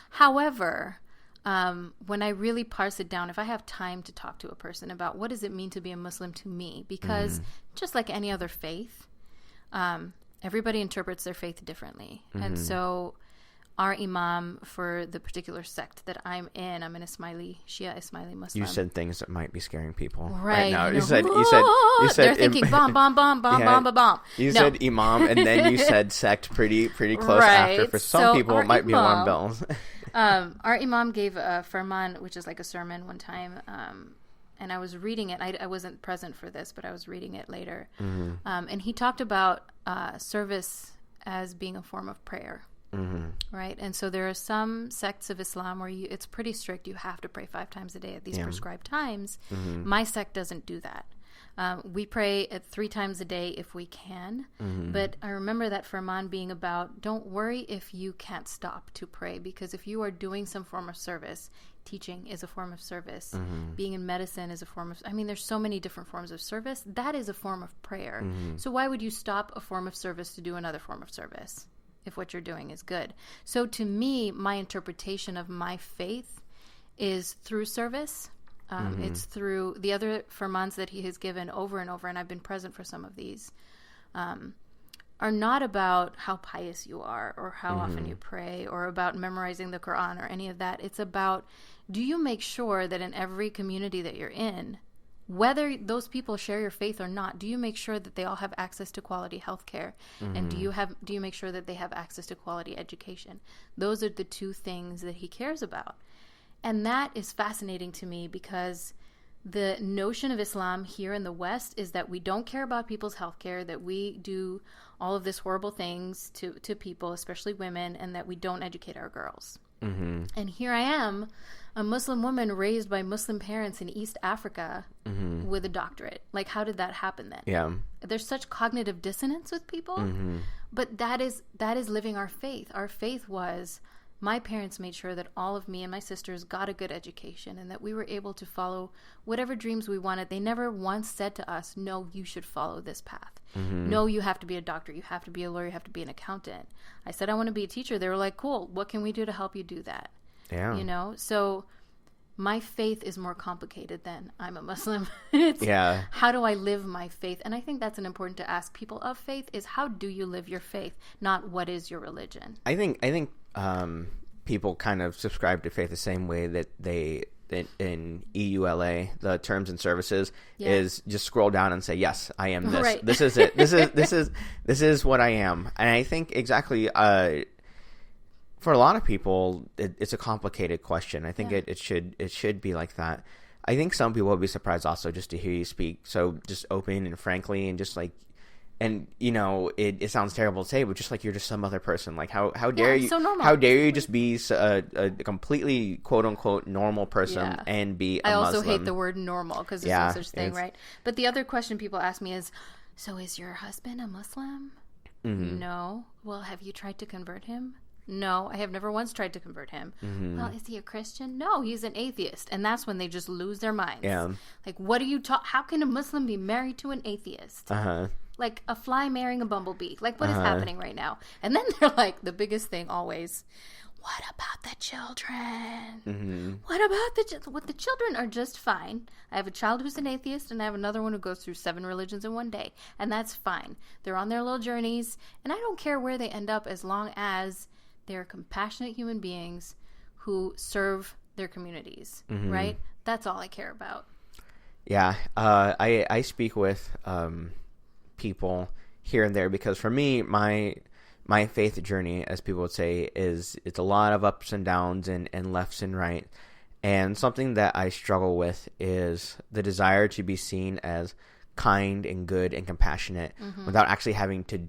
However, when I really parse it down, if I have time to talk to a person about what does it mean to be a Muslim to me, because just like any other faith, everybody interprets their faith differently. And so our imam for the particular sect that I'm in, I'm an Shia Ismaili Muslim. You said things that might be scaring people right now. You said they're thinking bomb, bomb, bomb, bomb, bomb, bomb, bomb. You said imam, and then you said sect pretty close after. For some people, it might be alarm bells. Our imam gave a farman, which is like a sermon, one time, and I was reading it. I wasn't present for this, but I was reading it later. And he talked about service as being a form of prayer. Right. And so there are some sects of Islam where it's pretty strict. You have to pray 5 times a day at these prescribed times. My sect doesn't do that. We pray at 3 times a day if we can. But I remember that Farman being about, don't worry if you can't stop to pray, because if you are doing some form of service, teaching is a form of service. Being in medicine is a form of, there's so many different forms of service. That is a form of prayer. So why would you stop a form of service to do another form of service if what you're doing is good? So to me, my interpretation of my faith is through service. It's through the other firmans that he has given over and over, and I've been present for some of these, are not about how pious you are or how often you pray or about memorizing the Quran or any of that. It's about, do you make sure that in every community that you're in, whether those people share your faith or not, do you make sure that they all have access to quality health care? And do you make sure that they have access to quality education? Those are the 2 things that he cares about. And that is fascinating to me, because the notion of Islam here in the West is that we don't care about people's health care, that we do all of these horrible things to people, especially women, and that we don't educate our girls. And here I am, a Muslim woman raised by Muslim parents in East Africa with a doctorate. Like, how did that happen then? Yeah. There's such cognitive dissonance with people, but that is living our faith. Our faith was, my parents made sure that all of me and my sisters got a good education and that we were able to follow whatever dreams we wanted. They never once said to us, no, you should follow this path. No, you have to be a doctor. You have to be a lawyer. You have to be an accountant. I said, I want to be a teacher. They were like, cool. What can we do to help you do that? Yeah. So my faith is more complicated than I'm a Muslim. How do I live my faith? And I think that's an important to ask people of faith is, how do you live your faith? Not what is your religion? I think people kind of subscribe to faith the same way that they in EULA, the terms and services, is just scroll down and say, yes, I am this. Right. This is it. This is what I am. And I think exactly for a lot of people, it's a complicated question. I think it should be like that. I think some people would be surprised also just to hear you speak so just open and frankly and just like, and you know, it sounds terrible to say, but just like you're just some other person. Like how dare you? So normal. How dare you just be a completely quote unquote normal person and be a Muslim? I also hate the word normal because there's no such thing, right? But the other question people ask me is, so is your husband a Muslim? Mm-hmm. No. Well, have you tried to convert him? No, I have never once tried to convert him. Mm-hmm. Well, is he a Christian? No, he's an atheist. And that's when they just lose their minds. Yeah. Like, what are you how can a Muslim be married to an atheist? Uh-huh. Like a fly marrying a bumblebee. Like, what is happening right now? And then they're like, the biggest thing always, what about the children? Mm-hmm. What about the children? What, the children are just fine. I have a child who's an atheist, and I have another one who goes through 7 religions in one day. And that's fine. They're on their little journeys. And I don't care where they end up as long as they're compassionate human beings who serve their communities, right? That's all I care about. Yeah. I speak with people here and there because for me, my faith journey, as people would say, it's a lot of ups and downs and lefts and right. And something that I struggle with is the desire to be seen as kind and good and compassionate without actually having to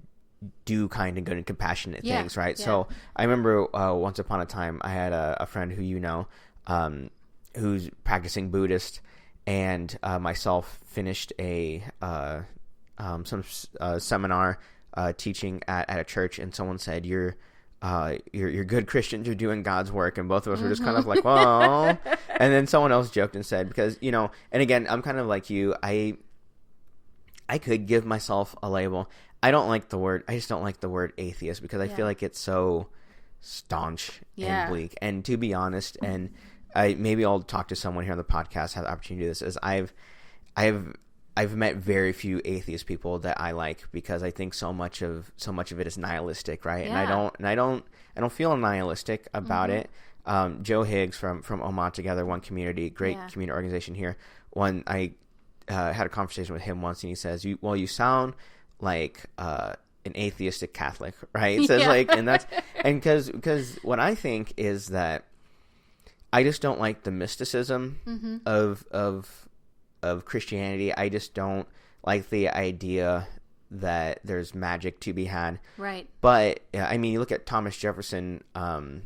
do kind and good and compassionate things, right? Yeah. So I remember once upon a time I had a friend who you know who's practicing Buddhist, and myself finished a seminar teaching at a church, and someone said you're good Christians, you're doing God's work, and both of us were just kind of like, well, and then someone else joked and said, because you know, and again, I'm kind of like you, I could give myself a label. I just don't like the word atheist because I feel like it's so staunch and bleak. And to be honest, and maybe I'll talk to someone here on the podcast, have the opportunity to do this, is I've met very few atheist people that I like because I think so much of it is nihilistic, right? Yeah. And I don't feel nihilistic about it. Joe Higgs from Oman Together, One Community, great community organization here. I had a conversation with him once, and he says, you sound like an atheistic Catholic, right? He says like, and that's, and because what I think is that I just don't like the mysticism of Christianity. I just don't like the idea that there's magic to be had. Right. But I mean, you look at Thomas Jefferson, all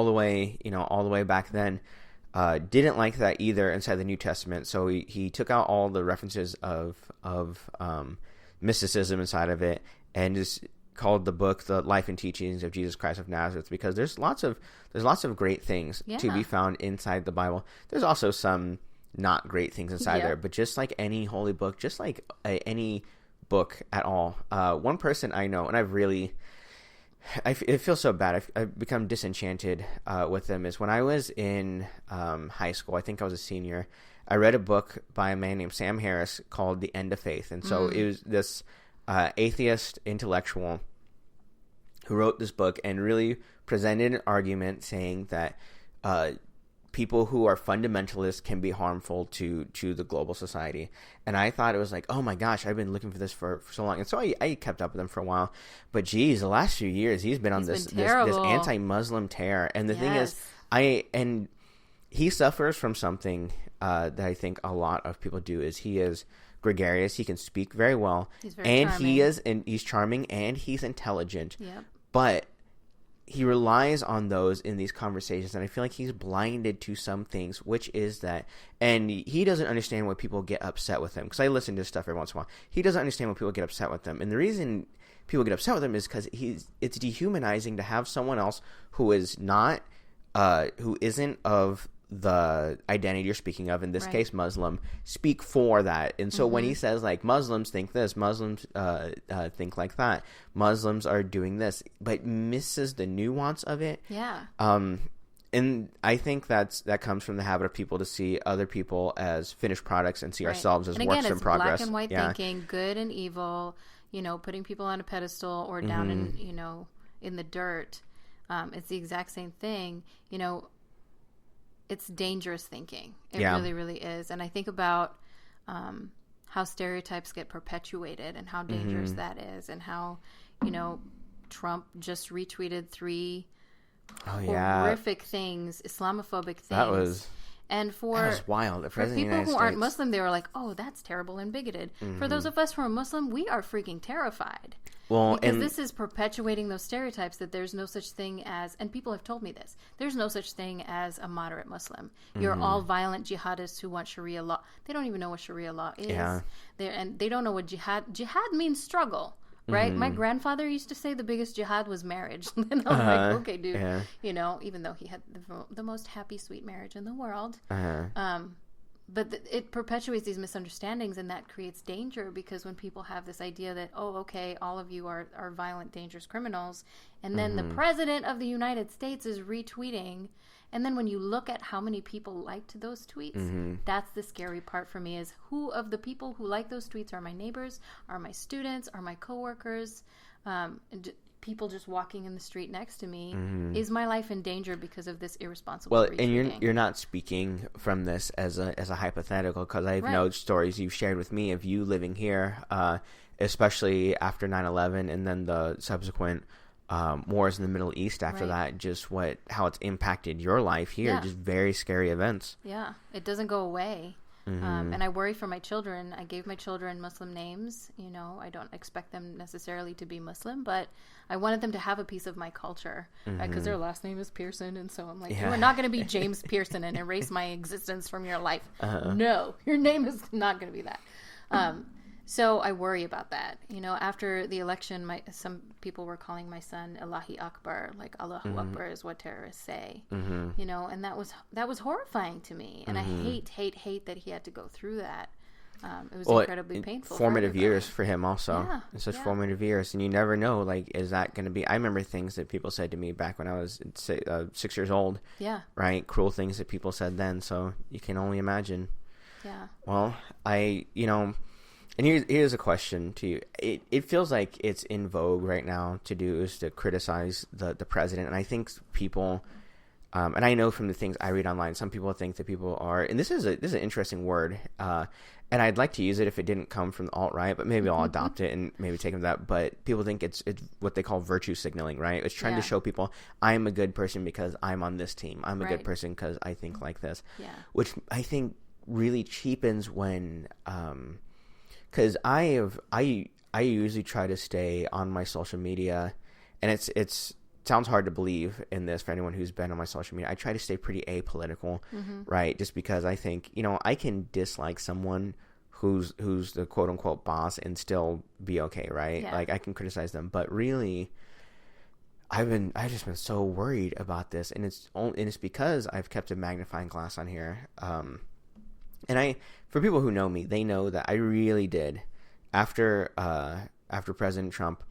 the way back then, didn't like that either inside the New Testament. So he took out all the references of mysticism inside of it and just called the book The Life and Teachings of Jesus Christ of Nazareth, because there's lots of great things to be found inside the Bible. There's also some not great things inside there, but just like any holy book, just like any book at all. One person I know, and it feels so bad. I've become disenchanted with them. Is when I was in high school, I think I was a senior, I read a book by a man named Sam Harris called The End of Faith. And so it was this atheist intellectual who wrote this book and really presented an argument saying that people who are fundamentalists can be harmful to the global society. And I thought it was like, oh my gosh, I've been looking for this for so long. And so I kept up with him for a while. But geez, the last few years, he's been on this anti-Muslim tear. And the thing is, he suffers from something that I think a lot of people do, is he is gregarious. He can speak very well. He's very charming. He's charming and he's intelligent. Yep. But he relies on those in these conversations, and I feel like he's blinded to some things, which is that, and he doesn't understand why people get upset with him, because I listen to his stuff every once in a while. He doesn't understand why people get upset with him, and the reason people get upset with him is because it's dehumanizing to have someone else who is not, who isn't of the identity you're speaking of, in this case Muslim, speak for that. And so when he says like Muslims think this, Muslims think like that, Muslims are doing this, but misses the nuance of it. And I think that comes from the habit of people to see other people as finished products and see ourselves as works in progress. Black and white thinking, good and evil, putting people on a pedestal or down in the dirt. It's the exact same thing. It's dangerous thinking. It really, really is. And I think about how stereotypes get perpetuated and how dangerous that is, and how, Trump just retweeted 3 yeah, horrific things, Islamophobic things. that was wild. The For President of the people United who aren't States. Muslim, they were like, "Oh, that's terrible and bigoted." For those of us who are Muslim, we are freaking terrified. Well, because this is perpetuating those stereotypes that there's no such thing as, and people have told me this, there's no such thing as a moderate Muslim. You're all violent jihadists who want Sharia law. They don't even know what Sharia law is. Yeah. And they don't know what jihad means struggle. Right? My grandfather used to say the biggest jihad was marriage. And I was like, okay, dude. Yeah. You know, even though he had the most happy, sweet marriage in the world. But it perpetuates these misunderstandings, and that creates danger, because when people have this idea that, oh, okay, all of you are violent, dangerous criminals, and then the President of the United States is retweeting, and then when you look at how many people liked those tweets, that's the scary part for me, is who of the people who like those tweets are my neighbors, are my students, are my coworkers, people just walking in the street next to me. Is my life in danger because of this irresponsible retweeting? And you're not speaking from this as a hypothetical, because I've known stories you've shared with me of you living here, especially after 9/11 and then the subsequent wars in the Middle East after that, just how it's impacted your life here. Just very scary events. Yeah, it doesn't go away. And I worry for my children. I gave my children Muslim names. You know, I don't expect them necessarily to be Muslim, but I wanted them to have a piece of my culture, because their last name is Pearson. And so I'm like, you are not going to be James Pearson and erase my existence from your life. No, your name is not going to be that. So I worry about that. You know, after the election, some people were calling my son Allahi Akbar, like Allahu Akbar is what terrorists say. You know, and that was horrifying to me. And I hate that he had to go through that. It was incredibly painful. Formative years for him also. Yeah, it's such formative years. And you never know, like, is that going to be... I remember things that people said to me back when I was 6 years old. Yeah. Right? Cruel things that people said then. So you can only imagine. Yeah. Well, and here's a question to you. It feels like it's in vogue right now to criticize the president. And I think people, and I know from the things I read online, some people think that people are, and this is an interesting word, and I'd like to use it if it didn't come from the alt-right, but maybe I'll adopt it and maybe take that. But people think it's what they call virtue signaling, right? It's trying to show people, I'm a good person because I'm on this team. I'm a good person because I think like this. Yeah. Which I think really cheapens when... because I usually try to stay on my social media, and it sounds hard to believe in this for anyone who's been on my social media. I try to stay pretty apolitical, right? Just because I think, I can dislike someone who's the quote unquote boss and still be okay, right? Yeah. Like I can criticize them, but really, I've just been so worried about this, and it's because I've kept a magnifying glass on here. And for people who know me, they know that I really did, after President Trump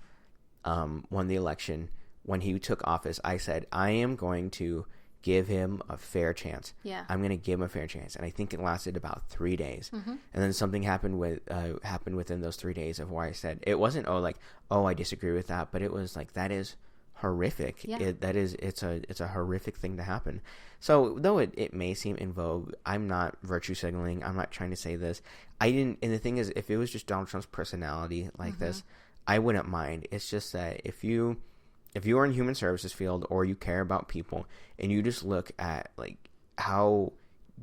won the election, when he took office, I said, I am going to give him a fair chance. Yeah. I'm going to give him a fair chance. And I think it lasted about 3 days. And then something happened within those 3 days of where I said, it wasn't, I disagree with that, but it was like, that is horrific. Yeah. It's a horrific thing to happen. So though it may seem in vogue, I'm not virtue signaling. I'm not trying to say this. And the thing is, if it was just Donald Trump's personality like this, I wouldn't mind. It's just that if you are in human services field, or you care about people, and you just look at like how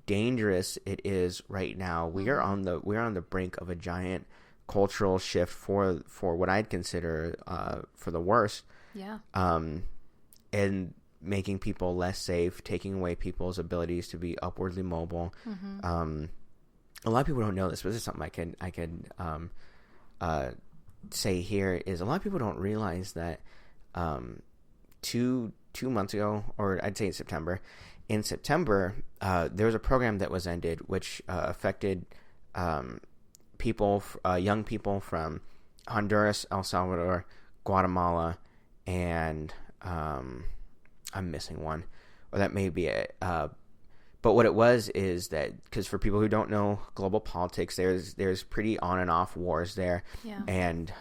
dangerous it is right now, we're on the brink of a giant cultural shift for what I'd consider for the worse. Yeah. And making people less safe, taking away people's abilities to be upwardly mobile. A lot of people don't know this, but this is something I could say here, is a lot of people don't realize that 2 months ago, or I'd say in September, there was a program that was ended, which affected young people from Honduras, El Salvador, Guatemala, and I'm missing one, or that may be it. But what it was is that, because for people who don't know global politics, there's pretty on and off wars there, and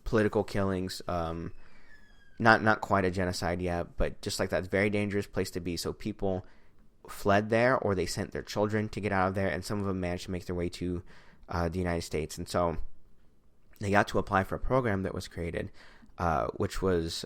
political killings. Not quite a genocide yet, but just like that, very dangerous place to be. So people fled there, or they sent their children to get out of there, and some of them managed to make their way to the United States. And so they got to apply for a program that was created which was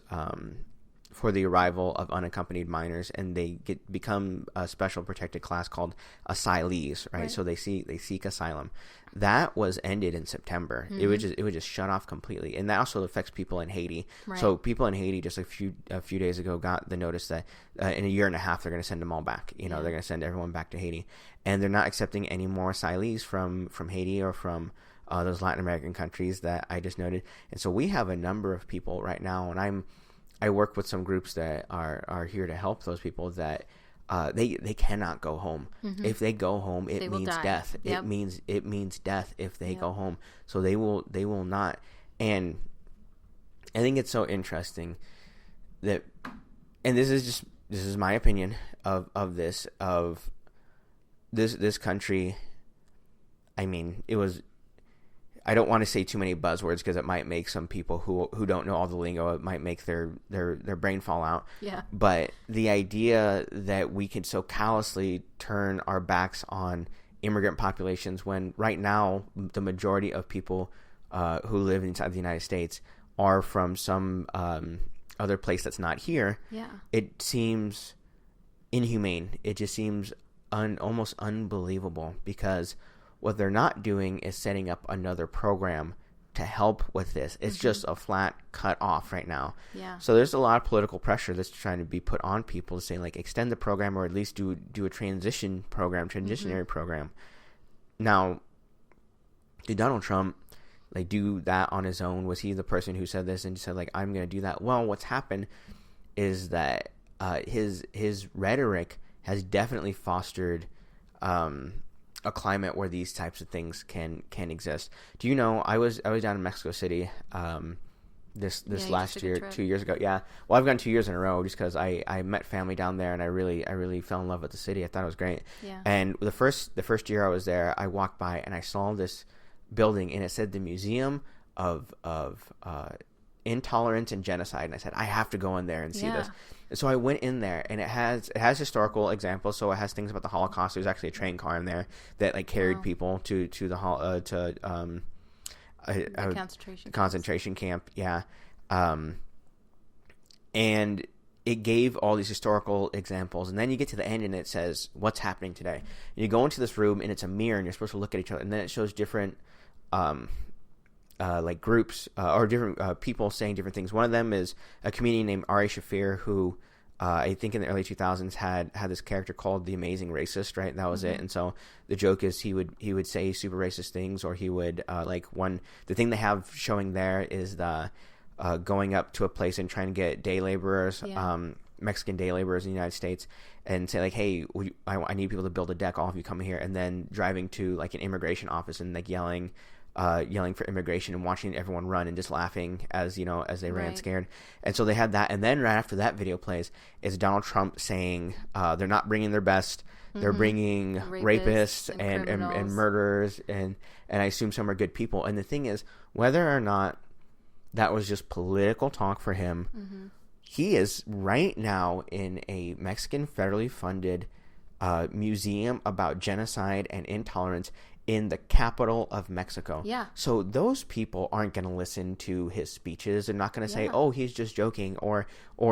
for the arrival of unaccompanied minors, and they become a special protected class called asylees, right? So they seek asylum. That was ended in September. It would just shut off completely, and that also affects people in Haiti. Right. So people in Haiti just a few days ago got the notice that in a year and a half they're going to send them all back. They're going to send everyone back to Haiti, and they're not accepting any more asylees from Haiti or from those Latin American countries that I just noted. And so we have a number of people right now, and I work with some groups that are here to help those people that they cannot go home. If they go home, it means death. Yep. It means death if they go home. So they will not. And I think it's so interesting that, and this is my opinion of this country. I mean, it was. I don't want to say too many buzzwords because it might make some people who don't know all the lingo, it might make their brain fall out. Yeah. But the idea that we can so callously turn our backs on immigrant populations when right now the majority of people who live inside the United States are from some other place that's not here. Yeah. It seems inhumane. It just seems almost unbelievable because what they're not doing is setting up another program to help with this. It's just a flat cut off right now. Yeah. So there's a lot of political pressure that's trying to be put on people to say, like, extend the program or at least do a transitionary program. Now, did Donald Trump do that on his own? Was he the person who said this and said, like, I'm going to do that? Well, what's happened is that his rhetoric has definitely fostered a climate where these types of things can exist. Do you know, I was down in Mexico City this last year, 2 years ago. Yeah. Well, I've gone 2 years in a row just because I met family down there and I really fell in love with the city. I thought it was great. Yeah. And the first year I was there, I walked by and I saw this building and it said the Museum of Intolerance and Genocide, and I said I have to go in there and see this. And so I went in there, and it has historical examples. So it has things about the Holocaust. There's actually a train car in there that carried people to the concentration camp. Yeah, and it gave all these historical examples, and then you get to the end, and it says what's happening today. And you go into this room, and it's a mirror, and you're supposed to look at each other, and then it shows different. Groups or different people saying different things. One of them is a comedian named Ari Shaffir who I think in the early 2000s had this character called the Amazing Racist, right? That was it. And so the joke is he would say super racist things, or he would the thing they have showing there is the going up to a place and trying to get day laborers, Mexican day laborers in the United States, and say like, hey, I need people to build a deck, all of you come here, and then driving to like an immigration office and like yelling for immigration and watching everyone run and just laughing as they ran scared. And so they had that, and then right after that video plays is Donald Trump saying they're not bringing their best, they're bringing rapists and murderers, and I assume some are good people. And the thing is, whether or not that was just political talk for him, he is right now in a Mexican federally funded museum about genocide and intolerance in the capital of Mexico. Yeah. So those people aren't going to listen to his speeches. They're not going to say, oh, he's just joking, or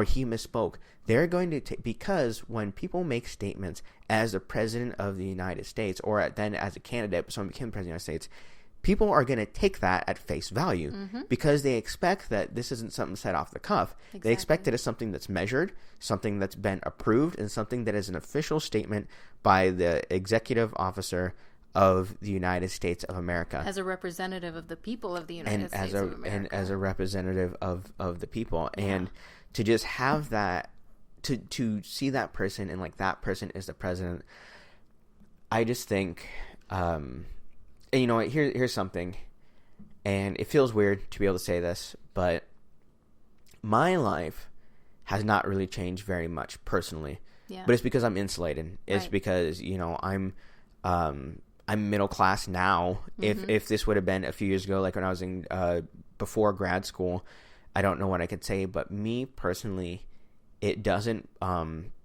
he misspoke. They're going to because when people make statements as the president of the United States, or then as a candidate, someone became president of the United States, people are going to take that at face value because they expect that this isn't something set off the cuff. Exactly. They expect it as something that's measured, something that's been approved, and something that is an official statement by the executive officer of the United States of America. As a representative of the people of the United States of America. And as a representative of the people. Yeah. And to just have that, to see that person and like that person is the president, I just think, and you know what, here's something, and it feels weird to be able to say this, but my life has not really changed very much personally. Yeah. But it's because I'm insulated. It's because, I'm middle class now. If this would have been a few years ago, like when I was in before grad school, I don't know what I could say. But me personally, it doesn't.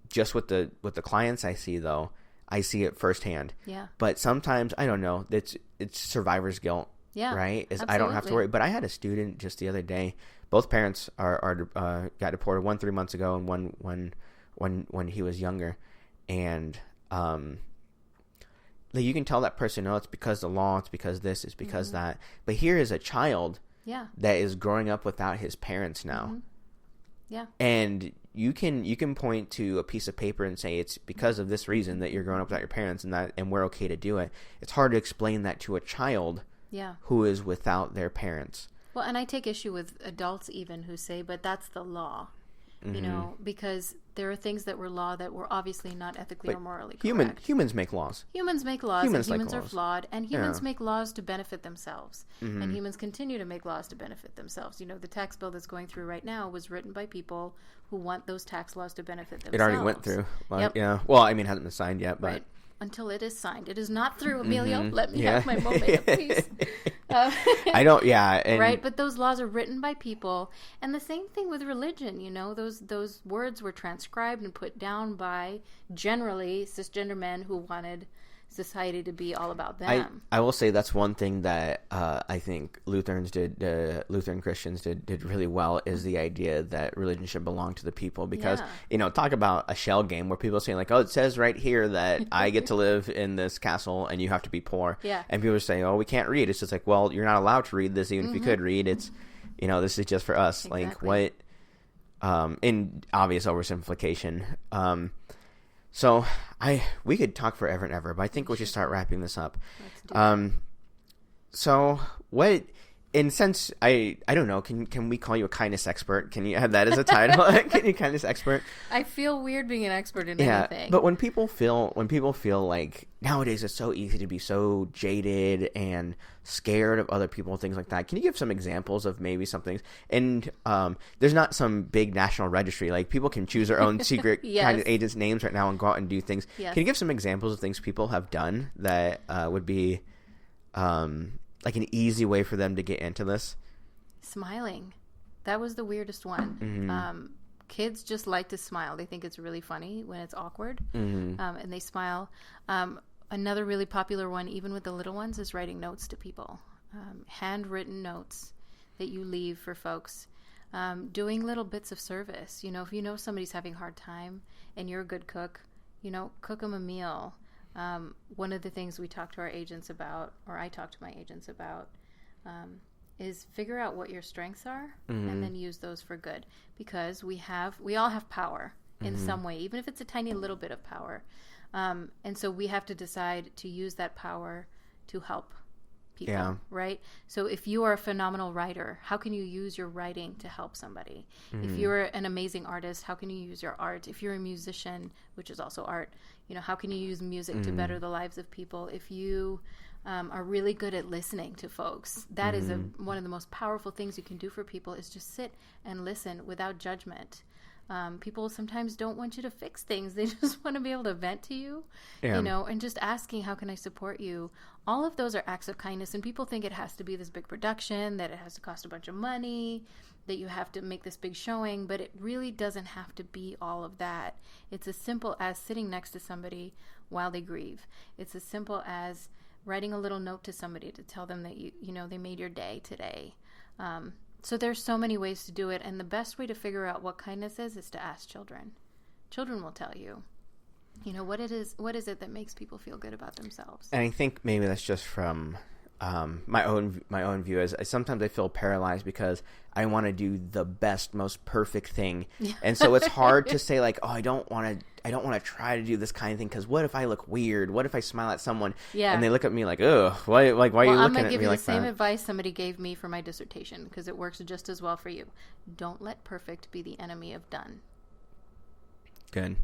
Just with the clients I see, though, I see it firsthand. Yeah. But sometimes I don't know. It's survivor's guilt. Yeah. Right. I don't have to worry. But I had a student just the other day both parents are got deported, one 3 months ago and one when he was younger. And like you can tell that person, oh, it's because the law, it's because this, it's because that. But here is a child that is growing up without his parents now. Yeah. And you can point to a piece of paper and say it's because of this reason that you're growing up without your parents, and we're okay to do it. It's hard to explain that to a child who is without their parents. Well, and I take issue with adults even who say, but that's the law. You know, because there are things that were law that were obviously not ethically or morally correct. Humans make laws. Humans make laws, and humans like are laws. flawed, and humans make laws to benefit themselves. And humans continue to make laws to benefit themselves. You know, the tax bill that's going through right now was written by people who want those tax laws to benefit themselves. It already went through. Yep. Yeah. Well, I mean, it hasn't been signed yet, but... Right. Until it is signed. It is not through, Emilio. Let me have my moment of peace. I don't, and, right? But those laws are written by people. And the same thing with religion, you know, those words were transcribed and put down by generally cisgender men who wanted society to be all about them. I will say that's one thing that I think Lutheran Christians did really well, is the idea that religion should belong to the people, because you know, talk about a shell game where people are saying like, oh, it says right here that I get to live in this castle and you have to be poor, and people are saying, oh, we can't read. It's just like, well, you're not allowed to read this even if you could read. It's, you know, this is just for us. Exactly. Like what in obvious oversimplification. So we could talk forever and ever, but I think we should start wrapping this up. Let's do that. So what, in sense, I don't know, can we call you a kindness expert? Can you have that as a title? Can you kindness expert? I feel weird being an expert in anything. But when people feel like nowadays it's so easy to be so jaded and scared of other people and things like that, can you give some examples of maybe some things? And there's not some big national registry, like people can choose their own secret kind of agents' names right now and go out and do things. Can you give some examples of things people have done that would be like an easy way for them to get into this? Smiling. That was the weirdest one. Kids just like to smile. They think it's really funny when it's awkward, and they smile. Another really popular one, even with the little ones, is writing notes to people. Handwritten notes that you leave for folks. Doing little bits of service. You know, if you know somebody's having a hard time and you're a good cook, you know, cook them a meal. One of the things we talk to our agents about, or I talk to my agents about, is figure out what your strengths are and then use those for good. Because we all have power in some way, even if it's a tiny little bit of power. And so we have to decide to use that power to help people, right? So if you are a phenomenal writer, how can you use your writing to help somebody? If you're an amazing artist, how can you use your art? If you're a musician, which is also art, you know, how can you use music to better the lives of people? If you are really good at listening to folks, that is one of the most powerful things you can do for people, is just sit and listen without judgment. People sometimes don't want you to fix things. They just want to be able to vent to you, you know, and just asking, how can I support you? All of those are acts of kindness, and people think it has to be this big production, that it has to cost a bunch of money, that you have to make this big showing, but it really doesn't have to be all of that. It's as simple as sitting next to somebody while they grieve. It's as simple as writing a little note to somebody to tell them that you know, they made your day today. So there's so many ways to do it, and the best way to figure out what kindness is to ask children. Children will tell you, you know, what is it that makes people feel good about themselves. And I think maybe that's just from my own view. Is sometimes I feel paralyzed because I want to do the best, most perfect thing, and so it's hard to say like, oh, I don't want to try to do this kind of thing, because what if I look weird? What if I smile at someone and they look at me like, oh, why are you looking at me like that? I'm going to give you the same advice somebody gave me for my dissertation, because it works just as well for you. Don't let perfect be the enemy of done. Good.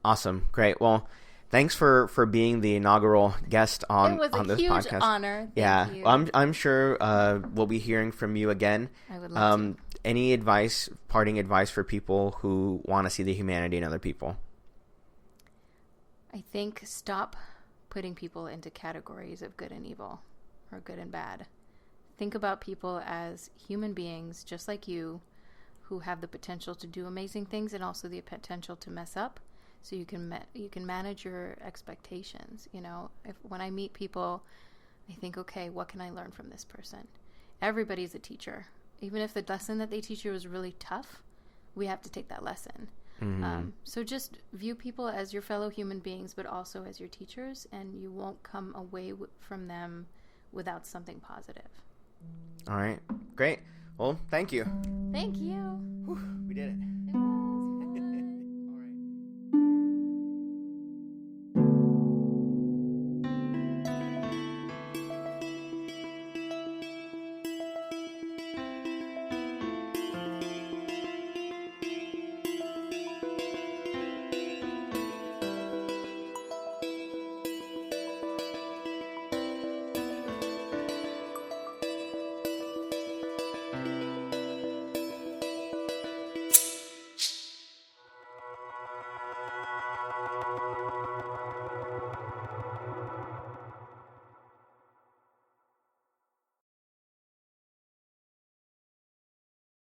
Awesome. Great. Well, thanks for being the inaugural guest on this podcast. It was a huge honor. Thank you. I'm sure we'll be hearing from you again. I would love to. Any parting advice for people who want to see the humanity in other people? I think stop putting people into categories of good and evil or good and bad. Think about people as human beings just like you, who have the potential to do amazing things and also the potential to mess up. So you can manage your expectations. You know, when I meet people, I think, okay, what can I learn from this person? Everybody's a teacher. even if the lesson that they teach you is really tough, we have to take that lesson. So just view people as your fellow human beings, but also as your teachers, and you won't come away from them without something positive. All right. Great. Well, thank you. Thank you. Whew.